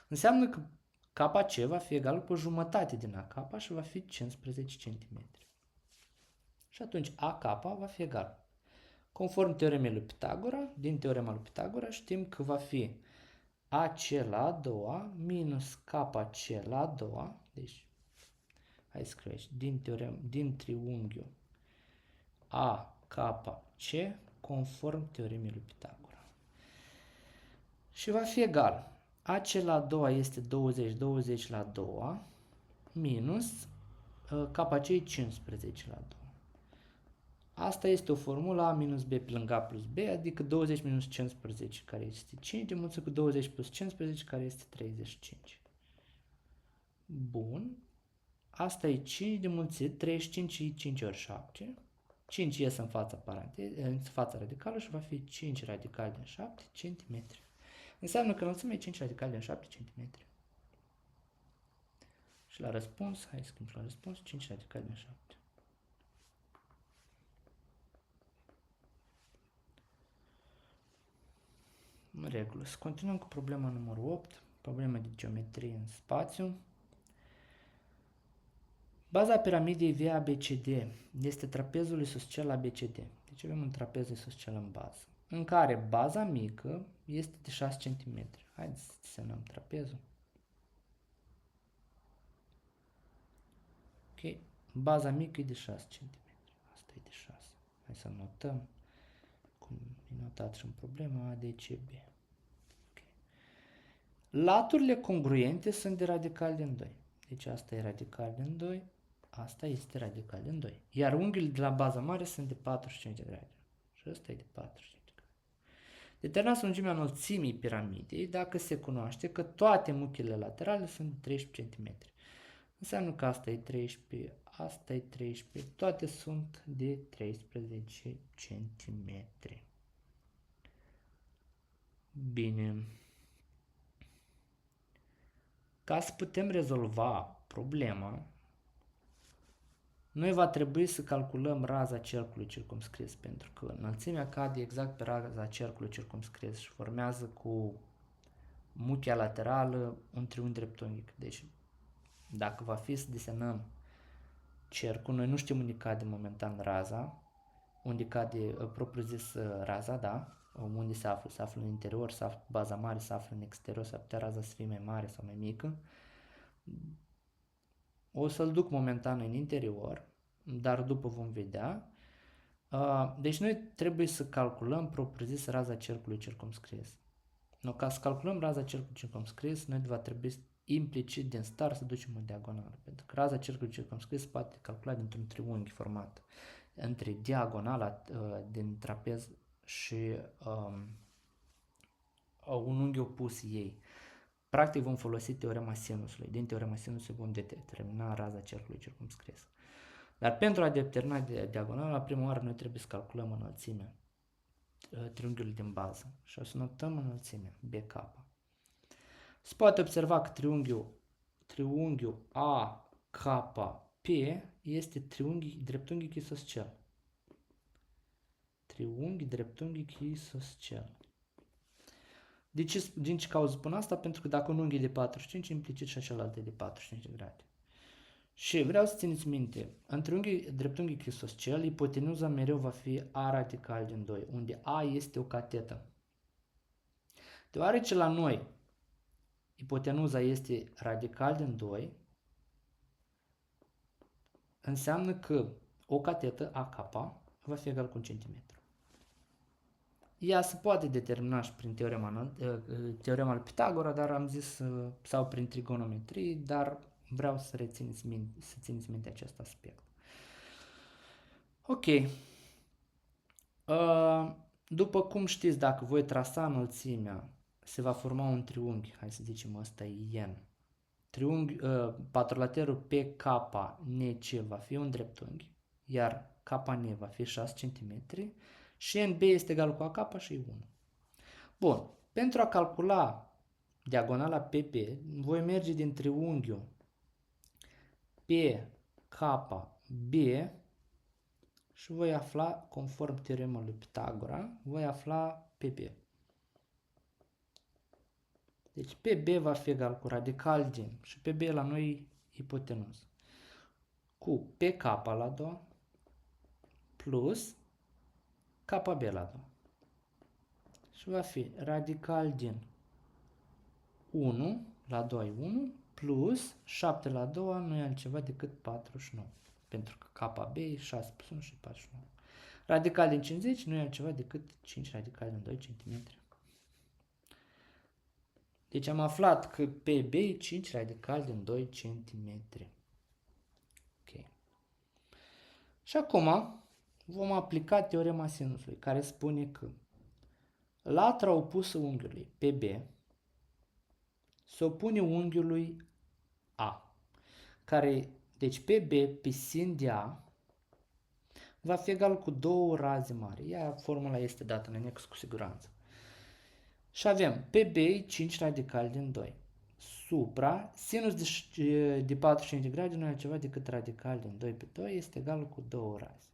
Înseamnă că KC va fi egal cu jumătate din AK și va fi 15 cm. Și atunci AK va fi egal. Conform teoremei lui Pitagora, din teorema lui Pitagora știm că va fi AC la a doua minus KC la a doua, deci hai să scriu aici, din triunghiul AKC conform teoremei lui Pitagora. Și va fi egal. AC la a doua este 20, 20 la a doua minus KC e 15 la a doua. Asta este o formulă A minus B pe lângă A plus B, adică 20 minus 15 care este 5, mulțit cu 20 plus 15 care este 35. Bun. Asta e 5 de mulțit, 35 și 5 ori 7. 5 ies în fața radicală și va fi 5 radical din 7 cm. Înseamnă că înălțimea e 5 radical din 7 cm. Și la răspuns, hai să scriem la răspuns, 5 radical din 7. În regulă. Să continuăm cu problema numărul 8, problema de geometrie în spațiu. Baza piramidei VABCD este trapezul isoscel ABCD. Deci avem un trapez isoscel în bază, în care baza mică este de 6 cm. Haideți să desenăm trapezul. Ok. Baza mică e de 6 cm. Asta e de 6. Hai să notăm cum e notat și în problema ADCB. Okay. Laturile congruente sunt de radical din 2. Deci asta e radical din 2. Asta este radical din 2. Iar unghiile de la baza mare sunt de 45 de grade. Și ăsta e de 45 de grade. Determinați lungimea înălțimii piramidei dacă se cunoaște că toate muchile laterale sunt de 13 cm. Înseamnă că asta e 13, asta e 13, toate sunt de 13 cm. Bine. Ca să putem rezolva problema, noi va trebui să calculăm raza cercului circumscris, pentru că înălțimea cade exact pe raza cercului circumscris și formează cu muchea laterală un triunghi dreptunghic. Deci, dacă va fi să desenăm cercul, noi nu știm unde cade momentan raza, unde cade propriu-zis raza, da? Unde se află? Se află în interior, se află pe baza mare, se află în exterior, s-ar putea raza să fie mai mare sau mai mică. O să-l duc momentan în interior, dar după vom vedea. Deci noi trebuie să calculăm propriu-zis raza cercului circumscris. No, ca să calculăm raza cercului circumscris, noi va trebui implicit din start să ducem o diagonală. Pentru că raza cercului circumscris poate calcula dintr-un triunghi format între diagonala din trapez și un unghi opus ei. Practic vom folosi teorema sinusului. Din teorema sinusului vom determina raza cercului circumscris. Dar pentru a determina diagonala, la prima oară noi trebuie să calculăm înălțimea triunghiului din bază. Și o să notăm înălțimea, BK. Se poate observa că triunghiul AKP este dreptunghic isoscel. Triunghi dreptunghic isoscel. Din ce cauză spun asta? Pentru că dacă un unghi e de 45, implicit și celălalt e de 45 de grade. Și vreau să țineți minte, în dreptunghic isoscel, ipotenuza mereu va fi A radical din 2, unde A este o catetă. Deoarece la noi ipotenuza este radical din 2, înseamnă că o catetă AK va fi egal cu 1 cm. Ea se poate determina și prin teorema lui Pitagora, dar am zis, sau prin trigonometrie, dar vreau să țineți minte acest aspect. Ok. După cum știți, dacă voi trasa înălțimea, se va forma un triunghi, hai să zicem ăsta e N. Patrulaterul PK-NC va fi un dreptunghi, iar KN va fi 6 cm și NB este egal cu AK și 1. Bun, pentru a calcula diagonala PP, voi merge din triunghiul PKB și voi afla, conform teoremei lui Pitagora, voi afla PP. Deci PB va fi egal cu radical din, și PB la noi ipotenuză, cu PK la 2 plus KB la 2. Și va fi radical din 1 la 2 1 plus 7 la 2 nu e altceva decât 49. Pentru că KB e 6 plus 1 și 49. Radical din 50 nu e altceva decât 5 radical din 2 cm. Deci am aflat că PB e 5 radical din 2 cm. Ok. Și acum vom aplica teorema sinusului, care spune că latra opusă unghiului PB se opune unghiului A, care, deci PB pe sin de A va fi egal cu două raze mari. Formula este dată în anex cu siguranță. Și avem PB 5 radical din 2 supra sinus de 45 de grade nu e altceva decât radical din 2 pe 2 este egal cu două raze.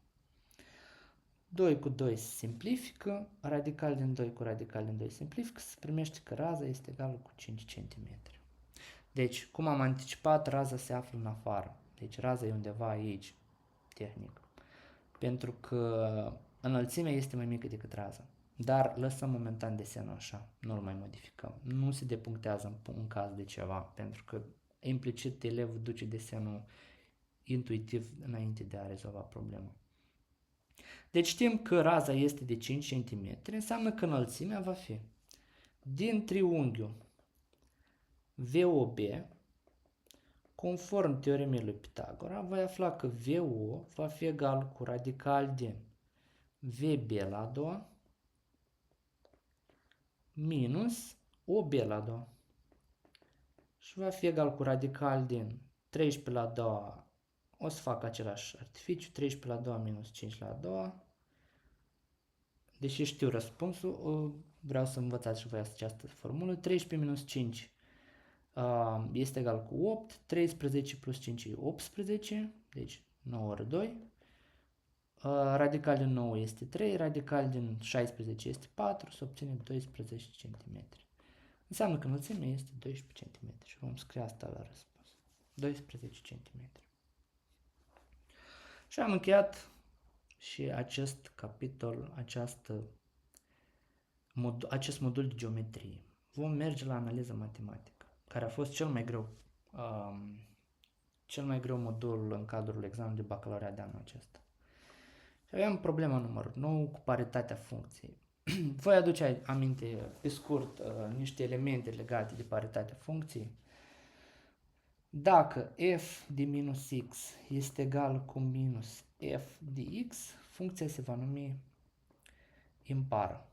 2 cu 2 se simplifică, radical din 2 cu radical din 2 se simplifică, se primește că raza este egală cu 5 cm. Deci, cum am anticipat, raza se află în afară. Deci raza e undeva aici, tehnic. Pentru că înălțimea este mai mică decât raza. Dar lăsăm momentan desenul așa, nu-l mai modificăm. Nu se depunctează în caz de ceva, pentru că implicit elevul duce desenul intuitiv înainte de a rezolva problema. Deci știm că raza este de 5 cm, înseamnă că înălțimea va fi din triunghiul VOB, conform teoremei lui Pitagora, voi afla că VO va fi egal cu radical din VB la 2 minus OB la 2 și va fi egal cu radical din 13 la 2, o să fac același artificiu, 13 la 2 minus 5 la 2. Deși știu răspunsul, vreau să învățați și voi această formulă. 13 minus 5 este egal cu 8, 13 plus 5 e 18, deci 9 ori 2. Radical din 9 este 3, radical din 16 este 4, se obține 12 cm. Înseamnă că înălțimea este 12 cm și vom scrie asta la răspuns. 12 cm. Și am încheiat și acest capitol, acest modul de geometrie. Vom merge la analiză matematică, care a fost cel mai greu modul în cadrul examenului de bacalaureat de anul acesta. Și aveam problema numărul 9 cu paritatea funcției. Voi aduce aminte pe scurt niște elemente legate de paritatea funcției. Dacă f de minus x este egal cu minus f de x, funcția se va numi impară.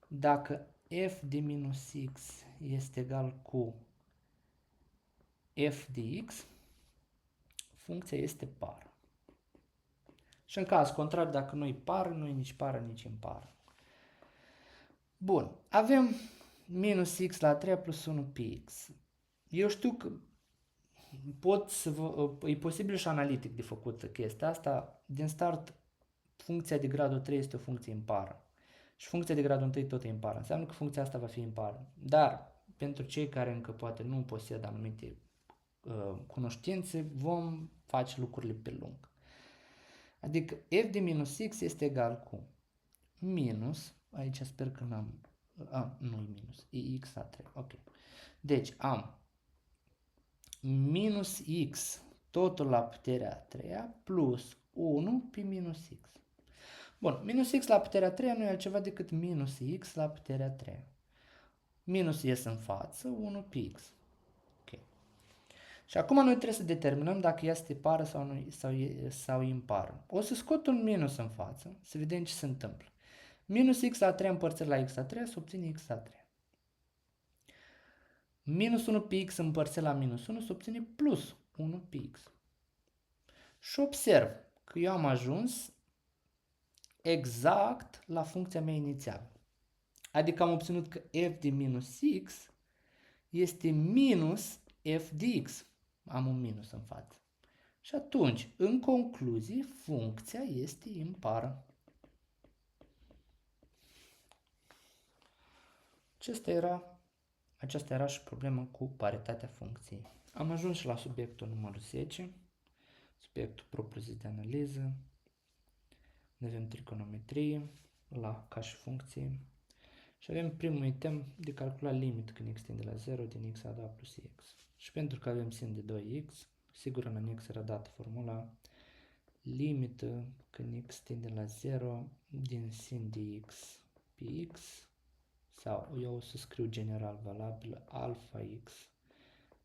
Dacă f de minus x este egal cu f de x, funcția este pară. Și în caz contrar, dacă nu e pară, nu e nici pară, nici impară. Bun, avem minus x la 3 plus 1 pe x. Eu știu că e posibil și analitic de făcut chestia asta. Din start, funcția de gradul 3 este o funcție impară. Și funcția de gradul 1 tot e impară. Înseamnă că funcția asta va fi impară. Dar, pentru cei care încă poate nu posedă anumite cunoștințe, vom face lucrurile pe lung. Adică f de minus x este egal cu minus, aici sper că n-am, nu e minus, e x la 3, ok. Deci am minus x totul la puterea a 3 plus 1 pe minus x. Bun, minus x la puterea a 3 nu e altceva decât minus x la puterea a 3. Minus ies în față, 1 pe x. Ok. Și acum noi trebuie să determinăm dacă ea este pară sau impară. O să scot un minus în față, să vedem ce se întâmplă. Minus x la 3 împărțit la x la 3 se obține x la 3. Minus 1 pe x împărțit la minus 1 se obține plus 1 pe x. Și observ că eu am ajuns exact la funcția mea inițială. Adică am obținut că f de minus x este minus f de x. Am un minus în față. Și atunci, în concluzie, funcția este impară. Aceasta era și problema cu paritatea funcției. Am ajuns și la subiectul numărul 10, subiectul propriu-zis de analiză. Avem trigonometrie, ca și funcție. Și avem primul item de calculat limit când x tinde la 0 din x la 2 plus x. Și pentru că avem sin de 2x, sigur în annex era dată formula limită când x tinde la 0 din sin de x pe x, sau eu o să scriu general valabil alpha x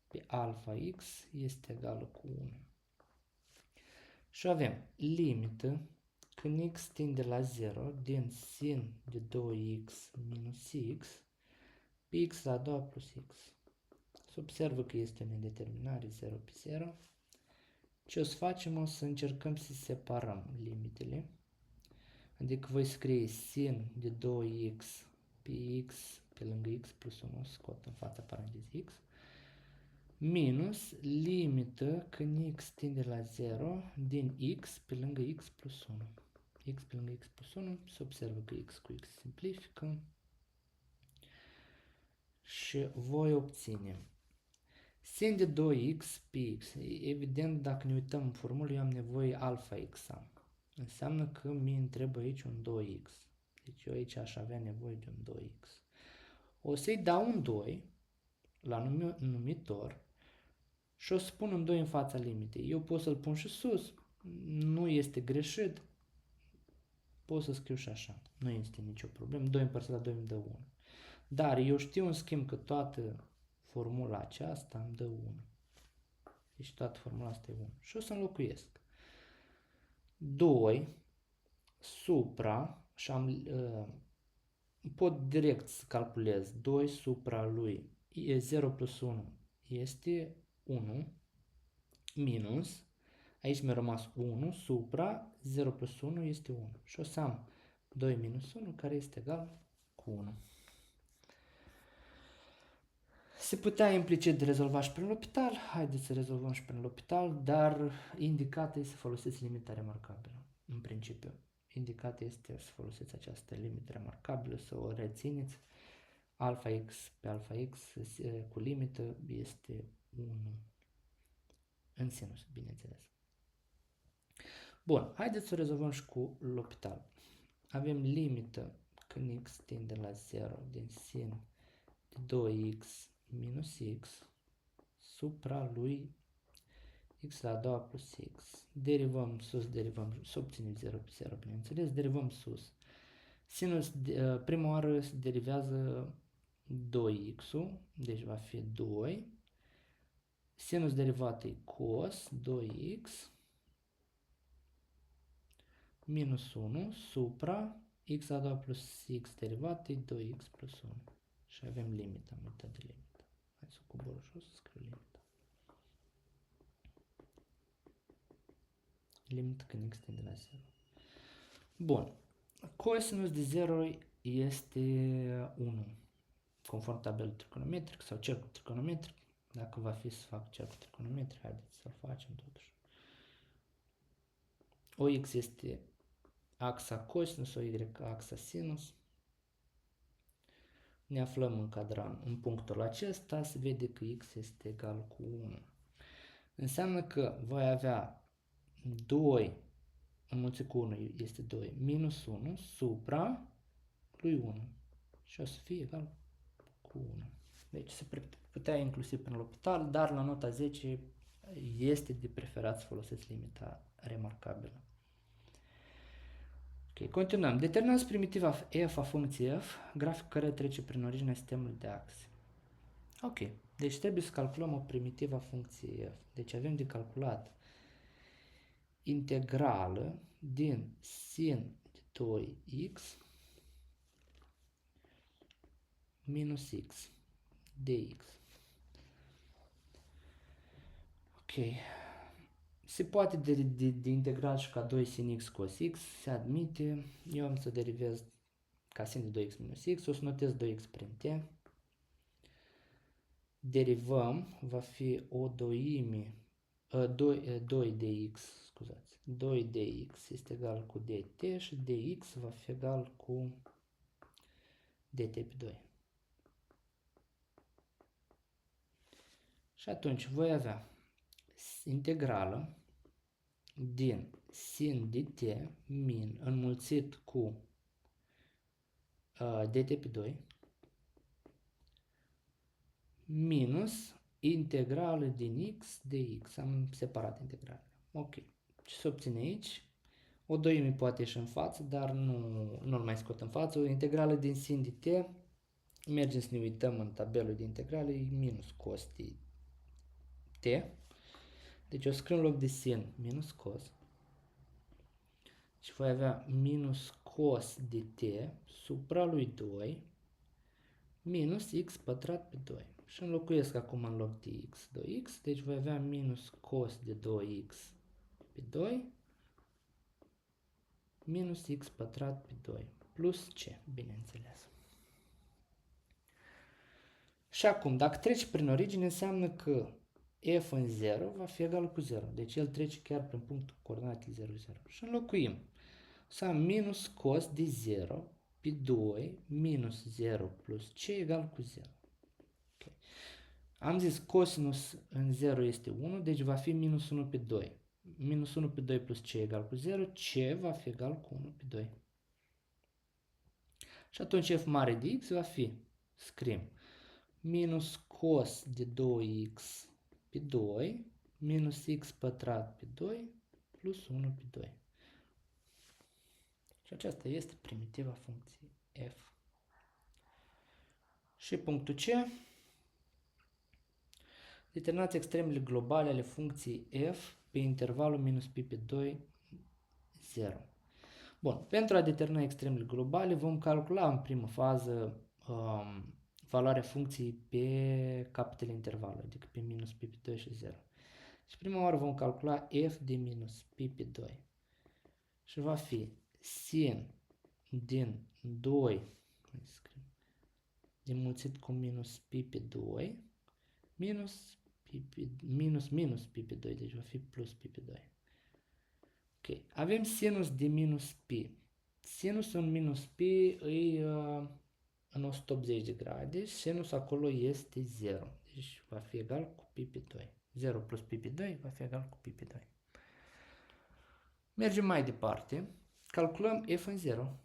pe alpha x este egală cu 1. Și avem limită când x tinde la 0 din sin de 2x minus x pe x la 2 plus x. Se observă că este o nedeterminare 0 pe 0. Ce o să facem? O să încercăm să separăm limitele. Adică voi scrie sin de 2x pe x pe lângă x plus 1, scot în fața parantezei x, minus limită când x tinde la 0 din x pe lângă x plus 1. X pe lângă x plus 1, se observă că x cu x simplifică și voi obține sin de 2x pe x. Evident, dacă ne uităm în formulă, eu am nevoie alpha x. Înseamnă că mi trebuie aici un 2x. Deci eu aici aș avea nevoie de un 2x. O să-i dau un 2 la numitor și o să pun un 2 în fața limitei. Eu pot să-l pun și sus. Nu este greșit. Pot să scriu și așa. Nu este nicio problemă. 2 împărțit la 2 îmi dă 1. Dar eu știu în schimb că toată formula aceasta îmi dă 1. Deci toată formula asta e 1. Și o să înlocuiesc 2 supra și pot direct să calculez 2 supra lui e 0 plus 1 este 1 minus, aici mi-a rămas 1, supra 0 plus 1 este 1. Și o să am 2 minus 1 care este egal cu 1. Se putea implicit rezolva și prin L'Hopital, haideți să rezolvăm și prin L'Hopital, dar indicat este să folosiți limita remarcabilă, în principiu. Indicat este să folosiți această limită remarcabilă, să o rețineți. Alpha x pe alpha x cu limită este 1 în sinus, bineînțeles. Bun, haideți să o rezolvăm și cu L'Hopital. Avem limită când x tinde la 0 din sin de 2x minus x supra lui x la a doua plus x. Derivăm sus, derivăm, să obținem 0 pe 0, bineînțeles, derivăm sus. Sinus, prima oară se derivează 2x-ul, deci va fi 2. Sinus derivat e cos 2x minus 1 supra x la a doua plus x derivat e 2x plus 1. Și avem limita, am uitat de limită. Hai să cobor jos, să scriu limita. Limită când x tinde la 0. Bun. Cosinus de 0 este 1. Conform tabelului trigonometric sau cercul trigonometric. Dacă va fi să fac cercul trigonometric, haideți să-l facem totuși. OX este axa cosinus, OY axa sinus. Ne aflăm în cadran. În punctul acesta se vede că x este egal cu 1. Înseamnă că voi avea 2 înmulțit cu 1 este 2 minus 1 supra lui 1 și o să fie egal cu 1. Deci se putea inclusiv prin L'Hopital, dar la nota 10 este de preferat să folosiți limita remarcabilă. Ok, continuăm. Determinați primitiva f a funcției f, grafic care trece prin originea sistemului de axe. Ok, deci trebuie să calculăm o primitivă a funcției f. Deci avem de calculat integrală din sin de 2x minus x dx. Ok. Se poate de integrat și ca 2 sin x cos x, se admite. Eu am să derivez ca sin de 2x minus x, o să notez 2x prin t. Derivăm, va fi o doime, 2 dx, scuzați, 2 dx este egal cu dt și dx va fi egal cu dt pe 2. Și atunci voi avea integrală din sin de t min înmulțit cu dt pe 2 minus integrală din x dx. Am separat integralele. Ok. Ce se obține aici? O doime poate ieși în față, dar nu-l mai scot în față. O integrală din sin de t, mergem să ne uităm în tabelul de integrale, e minus cos de t. Deci o scriu în loc de sin minus cos. Și voi avea minus cos de t supra lui 2 minus x pătrat pe 2. Și înlocuiesc acum în loc de x 2x, deci voi avea minus cos de 2x pe 2 minus x pătrat pe 2 plus c, bineînțeles. Și acum, dacă treci prin origine, înseamnă că f în 0 va fi egal cu 0. Deci el trece chiar prin punctul coordonate 0, 0. Și înlocuim. Să am minus cos de 0 pe 2 minus 0 plus c egal cu 0. Okay. Am zis cosinus în 0 este 1, deci va fi minus 1 pe 2. Minus 1 pe 2 plus c egal cu 0, c va fi egal cu 1 pe 2. Și atunci f mare de x va fi, scriem, minus cos de 2x pe 2 minus x pătrat pe 2 plus 1 pe 2. Și aceasta este primitiva funcției f. Și punctul C. Determinați extremele globale ale funcției f pe intervalul minus pi pe 2, 0. Bun, pentru a determina extremele globale vom calcula în primă fază valoarea funcției pe capetele intervalului, adică pe minus pi pe 2 și 0. Și prima oară vom calcula f de minus pi pe 2. Și va fi sin din 2, înmulțit cu minus pi pe 2, minus pi pe 2, deci va fi plus pi pe 2. Ok, avem sinus de minus pi. Sinusul în minus pi e în 180 de grade și sinusul acolo este 0. Deci va fi egal cu pi pe 2. 0 plus pi pe 2 va fi egal cu pi pe 2. Mergem mai departe. Calculăm f în 0.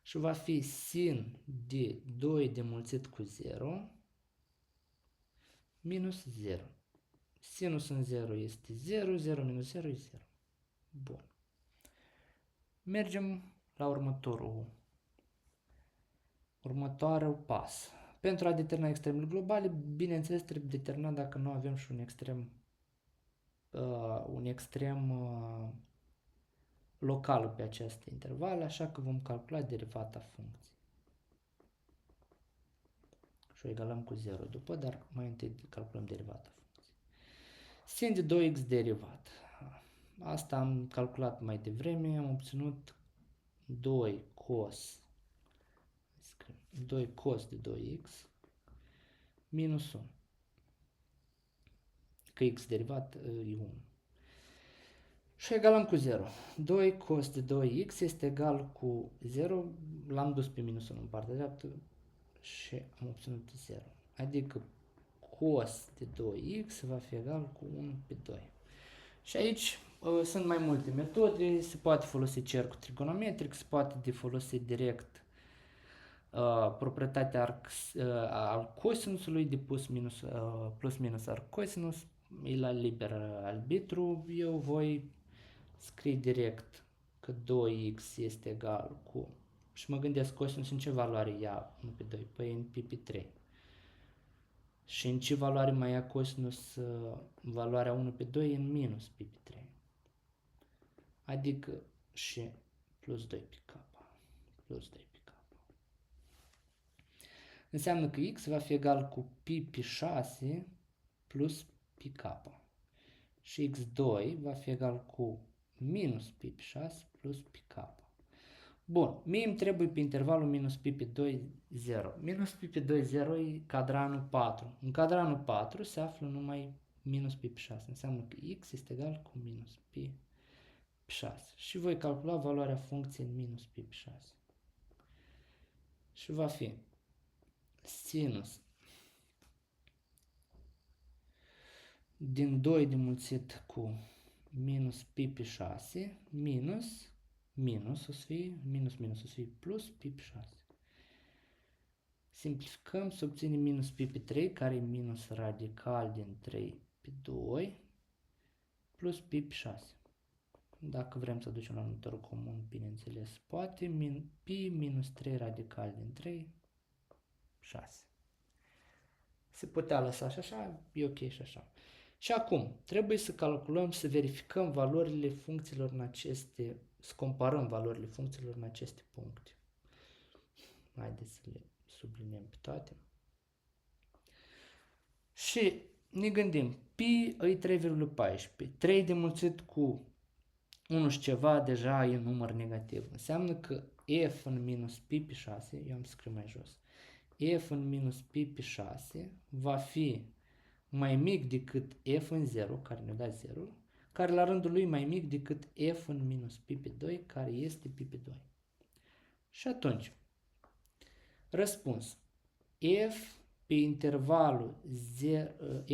Și va fi sin de 2 de mulțit cu 0 minus 0. Sinus în 0 este 0, 0 minus 0 e 0. Bun. Mergem la următorul pas. Pentru a determina extremele globale, bineînțeles trebuie determinat dacă nu avem și un extrem local pe aceste intervale, așa că vom calcula derivata funcției. Și o egalăm cu 0 după, dar mai întâi calculăm derivata funcției. Sin de 2x derivat. Asta am calculat mai devreme, am obținut 2 cos de 2x minus 1. Că x derivat e 1. Și egalăm cu 0. 2 cos de 2x este egal cu 0, l-am dus pe minus 1 în partea dreaptă și am obținut 0. Adică cos de 2x va fi egal cu 1 pe 2. Și aici sunt mai multe metode, se poate folosi cercul trigonometric, se poate folosi direct proprietatea al cosinusului de plus minus arc cosinus, e la liber arbitru. Eu voi scrie direct că 2x este egal cu, și mă gândesc cosinus în ce valoare ia 1 pe 2, păi în pi pe 3. Și în ce valoare mai ia cosinus valoarea 1 pe 2 în minus pi pe 3. Adică și plus 2 pe k. Plus 2 pe k. Înseamnă că x va fi egal cu pi pe 6 plus pi k. Și x2 va fi egal cu minus pi pe 6 plus pi k. Bun, mie îmi trebuie pe intervalul minus pi pe 2, 0. Minus pi pe 2, 0 e cadranul 4. În cadranul 4 se află numai minus pi pe 6. Înseamnă că x este egal cu minus pi pe 6. Și voi calcula valoarea funcției în minus pi pe 6. Și va fi sinus din 2 de mulțit cu minus pi pe 6 minus o să fie, minus o să fie plus pi pe 6. Simplificăm să obținem minus pi pe 3, care e minus radical din 3 pe 2, plus pi pe 6. Dacă vrem să ducem la numitorul comun, bineînțeles, poate, pi minus 3 radical din 3, 6. Se putea lăsa și așa, e ok și așa. Și acum, trebuie să calculăm, să verificăm valorile funcțiilor în aceste, să comparăm valorile funcțiilor în aceste puncte. Haideți să le subliniem pe toate. Și ne gândim, pi e 3,14. 3 de mulțit cu 1 și ceva deja e număr negativ. Înseamnă că f în minus pi pe 6, eu am scris mai jos, f în minus pi pe 6 va fi mai mic decât f în 0, care ne da 0, care la rândul lui mai mic decât f în minus pi pe 2, care este pi pe 2. Și atunci, răspuns, f pe intervalul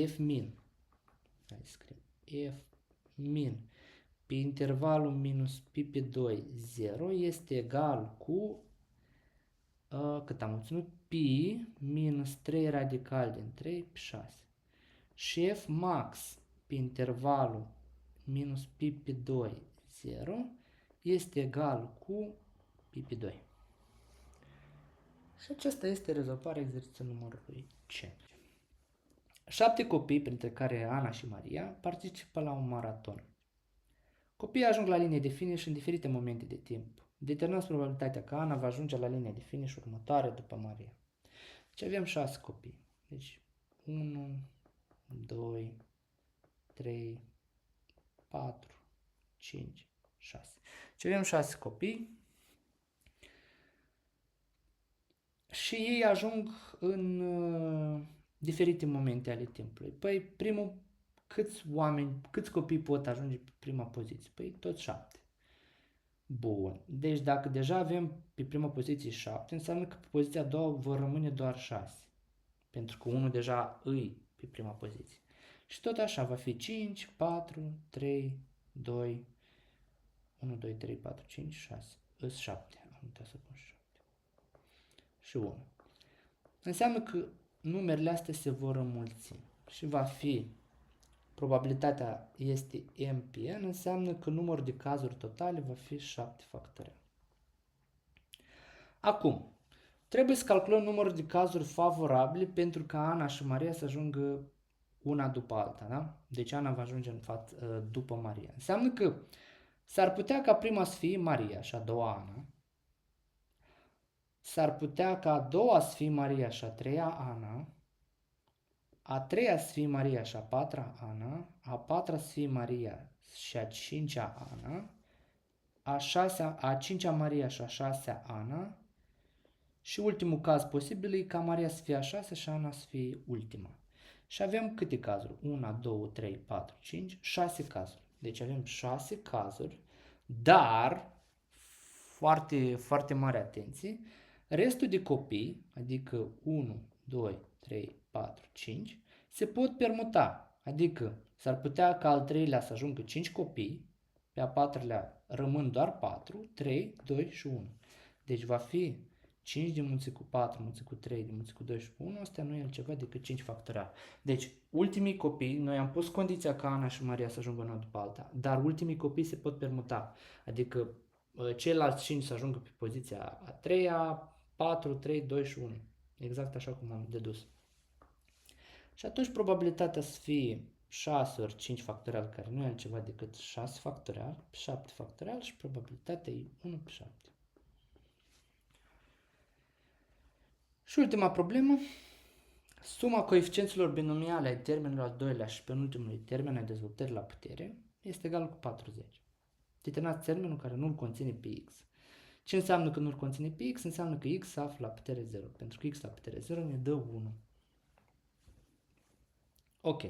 f min, hai să scriem, f min pe intervalul minus pi pe 2, 0 este egal cu, cât am obținut, pi minus 3 radical din 3 pe 6. Și f max pe intervalul minus pi pe 2, 0 este egal cu pi pe 2. Și acesta este rezolvarea exercițiului numărului C. 7 copii, printre care Ana și Maria, participă la un maraton. Copiii ajung la linie de finish în diferite momente de timp. Determinați probabilitatea că Ana va ajunge la linia de finish următoare după Maria. Deci avem 6 copii. Deci 1, 2, 3, 4, 5, 6. Deci avem 6 copii și ei ajung în diferite momente ale timpului. Păi primul, câți copii pot ajunge pe prima poziție? Păi tot 7. Bun. Deci dacă deja avem pe prima poziție 7, înseamnă că pe poziția a doua vor rămâne doar 6. Pentru că unul deja îi pe prima poziție. Și tot așa va fi 5, 4, 3, 2, 1, 2, 3, 4, 5, 6. Îs 7. Am uitat să pun 7. Și 1. Înseamnă că numerele astea se vor înmulți. Și va fi, probabilitatea este MPN, înseamnă că numărul de cazuri totale va fi 7 factorial. Acum, trebuie să calculăm numărul de cazuri favorabile pentru ca Ana și Maria să ajungă una după alta, da? Deci Ana va ajunge după Maria. Înseamnă că s-ar putea ca prima să fie Maria și a doua Ana. S-ar putea ca a doua să fie Maria și a treia Ana. A treia să fie Maria și a patra Ana. A patra să fie Maria și a cincea Ana. A cincea Maria și a șasea Ana. Și ultimul caz posibil e ca Maria să fie a șasea și Ana să fie ultima. Și avem câte cazuri? 1, 2, 3, 4, 5, 6 cazuri. Deci avem 6 cazuri, dar, foarte, foarte mare atenție, restul de copii, adică 1, 2, 3, 4, 5, se pot permuta. Adică s-ar putea ca al treilea să ajungă 5 copii, pe a patrulea rămân doar 4, 3, 2 și 1. Deci va fi 5 de mulțit cu 4, mulțit cu 3, de mulțit cu 2 și cu 1, astea nu e altceva decât 5 factorial. Deci, ultimii copii, noi am pus condiția ca Ana și Maria să ajungă una după alta, dar ultimii copii se pot permuta. Adică ceilalți 5 să ajungă pe poziția a treia, 4, 3, 2 și 1. Exact așa cum am dedus. Și atunci probabilitatea să fie 6 ori 5 factorial, care nu e altceva decât 6 factorial, 7 factorial și probabilitatea e 1 pe 7. Și ultima problemă, suma coeficienților binomiale ai termenului al doilea și penultimului termen ai dezvoltării la putere este egal cu 40. Determinați termenul care nu-l conține pe x. Ce înseamnă că nu-l conține pe x? Înseamnă că x se află la putere 0, pentru că x la putere 0 ne dă 1. Ok.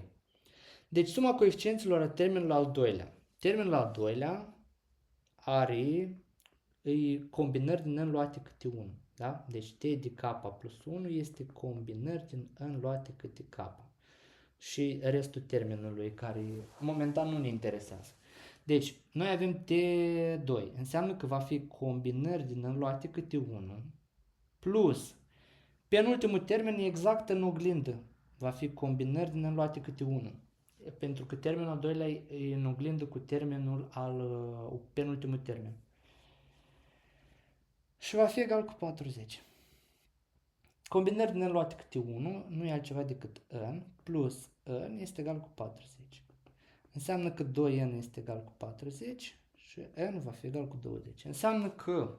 Deci suma coeficienților a termenului al doilea. Termenul al doilea are combinări din n luate câte 1. Da? Deci t de k plus 1 este combinări din n luate câte k. Și restul termenului care momentan nu ne interesează. Deci, noi avem T2. Înseamnă că va fi combinări din n luate câte 1 plus penultimul termen e exact în oglindă. Va fi combinări din n luate câte 1. Pentru că termenul al doilea e în oglindă cu termenul penultimul termen. Și va fi egal cu 40. Combinări din n luate câte 1 nu e altceva decât n plus n este egal cu 40. Înseamnă că 2n este egal cu 40 și n va fi egal cu 20. Înseamnă că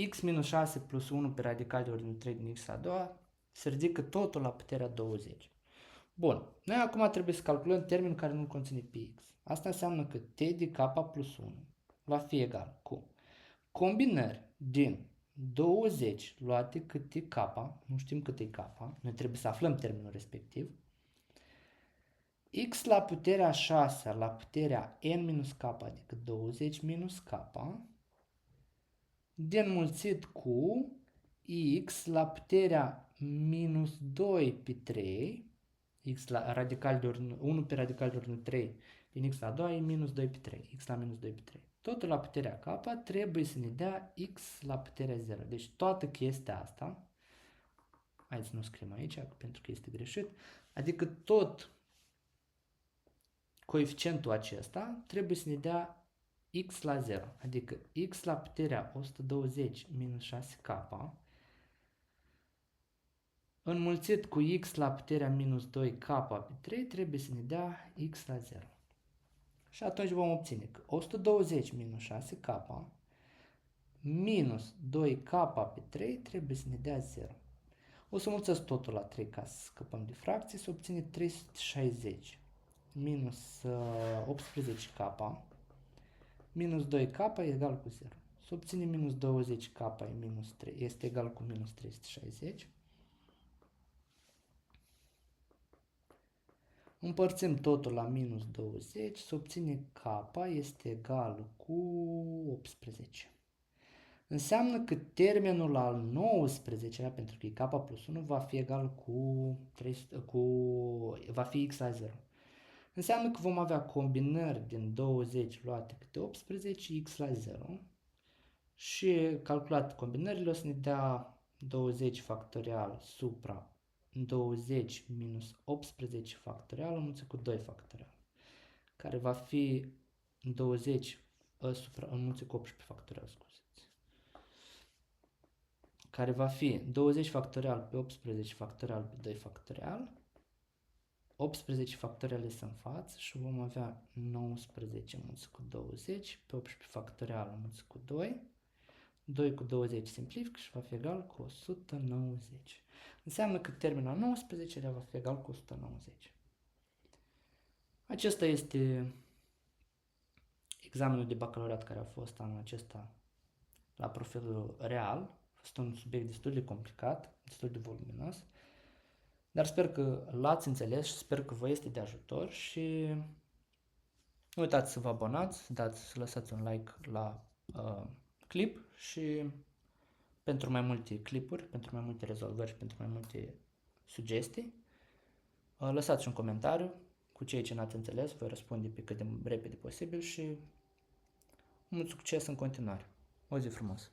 x minus 6 plus 1 pe radical de ordine 3 din x la doua se ridică totul la puterea 20. Bun, noi acum trebuie să calculăm termenul care nu conține pe x. Asta înseamnă că t de k plus 1 va fi egal cu combinări din 20 luate câte k, nu știm cât e k, noi trebuie să aflăm termenul respectiv, x la puterea 6 la puterea n minus k, adică 20 minus k, de înmulțit cu x la puterea minus 2 pe 3, x la radical de ordine 1 pe radical de ordine 3 din x la 2 e minus 2 pe 3, x la minus 2 pe 3. Totul la puterea k trebuie să ne dea x la puterea 0. Deci toată chestia asta, hai să nu scriem aici pentru că este greșit, adică tot coeficientul acesta trebuie să ne dea x la 0, adică x la puterea 120 minus 6k înmulțit cu x la puterea minus 2k pe 3 trebuie să ne dea x la 0. Și atunci vom obține că 120 minus 6k minus 2k pe 3 trebuie să ne dea 0. O să mulțesc totul la 3 ca să scăpăm de fracție, să obține 360 minus 18k minus 2k e egal cu 0. Să obținem minus 20k e minus 3, este egal cu minus 360. Împărțim totul la minus 20, să obține k este egal cu 18. Înseamnă că termenul al 19-lea, pentru că e k plus 1, va fi egal va fi x la 0. Înseamnă că vom avea combinări din 20 luate câte 18, x la 0. Și calculat combinările o să ne dea 20 factorial supra 20 minus 18 factorial înmulțit cu 2 factorial, care va fi 20 înmulțit cu 18 factorial, scuzeți, care va fi 20 factorial pe 18 factorial pe 2 factorial, 18 factorial este în față și vom avea 19 înmulțit cu 20 pe 18 factorial înmulțit cu 2, 2 cu 20 simplific și va fi egal cu 190. Înseamnă că termenul 19 va fi egal cu 190. Acesta este examenul de bacalaureat care a fost anul acesta la profilul real. A fost un subiect destul de complicat, destul de voluminos, dar sper că l-ați înțeles și sper că vă este de ajutor și nu uitați să vă abonați, să lăsați un like la clip și pentru mai multe clipuri, pentru mai multe rezolvări și pentru mai multe sugestii, lăsați un comentariu cu ceea ce n-ați înțeles, voi răspunde pe cât de repede posibil și mult succes în continuare. O zi frumoasă!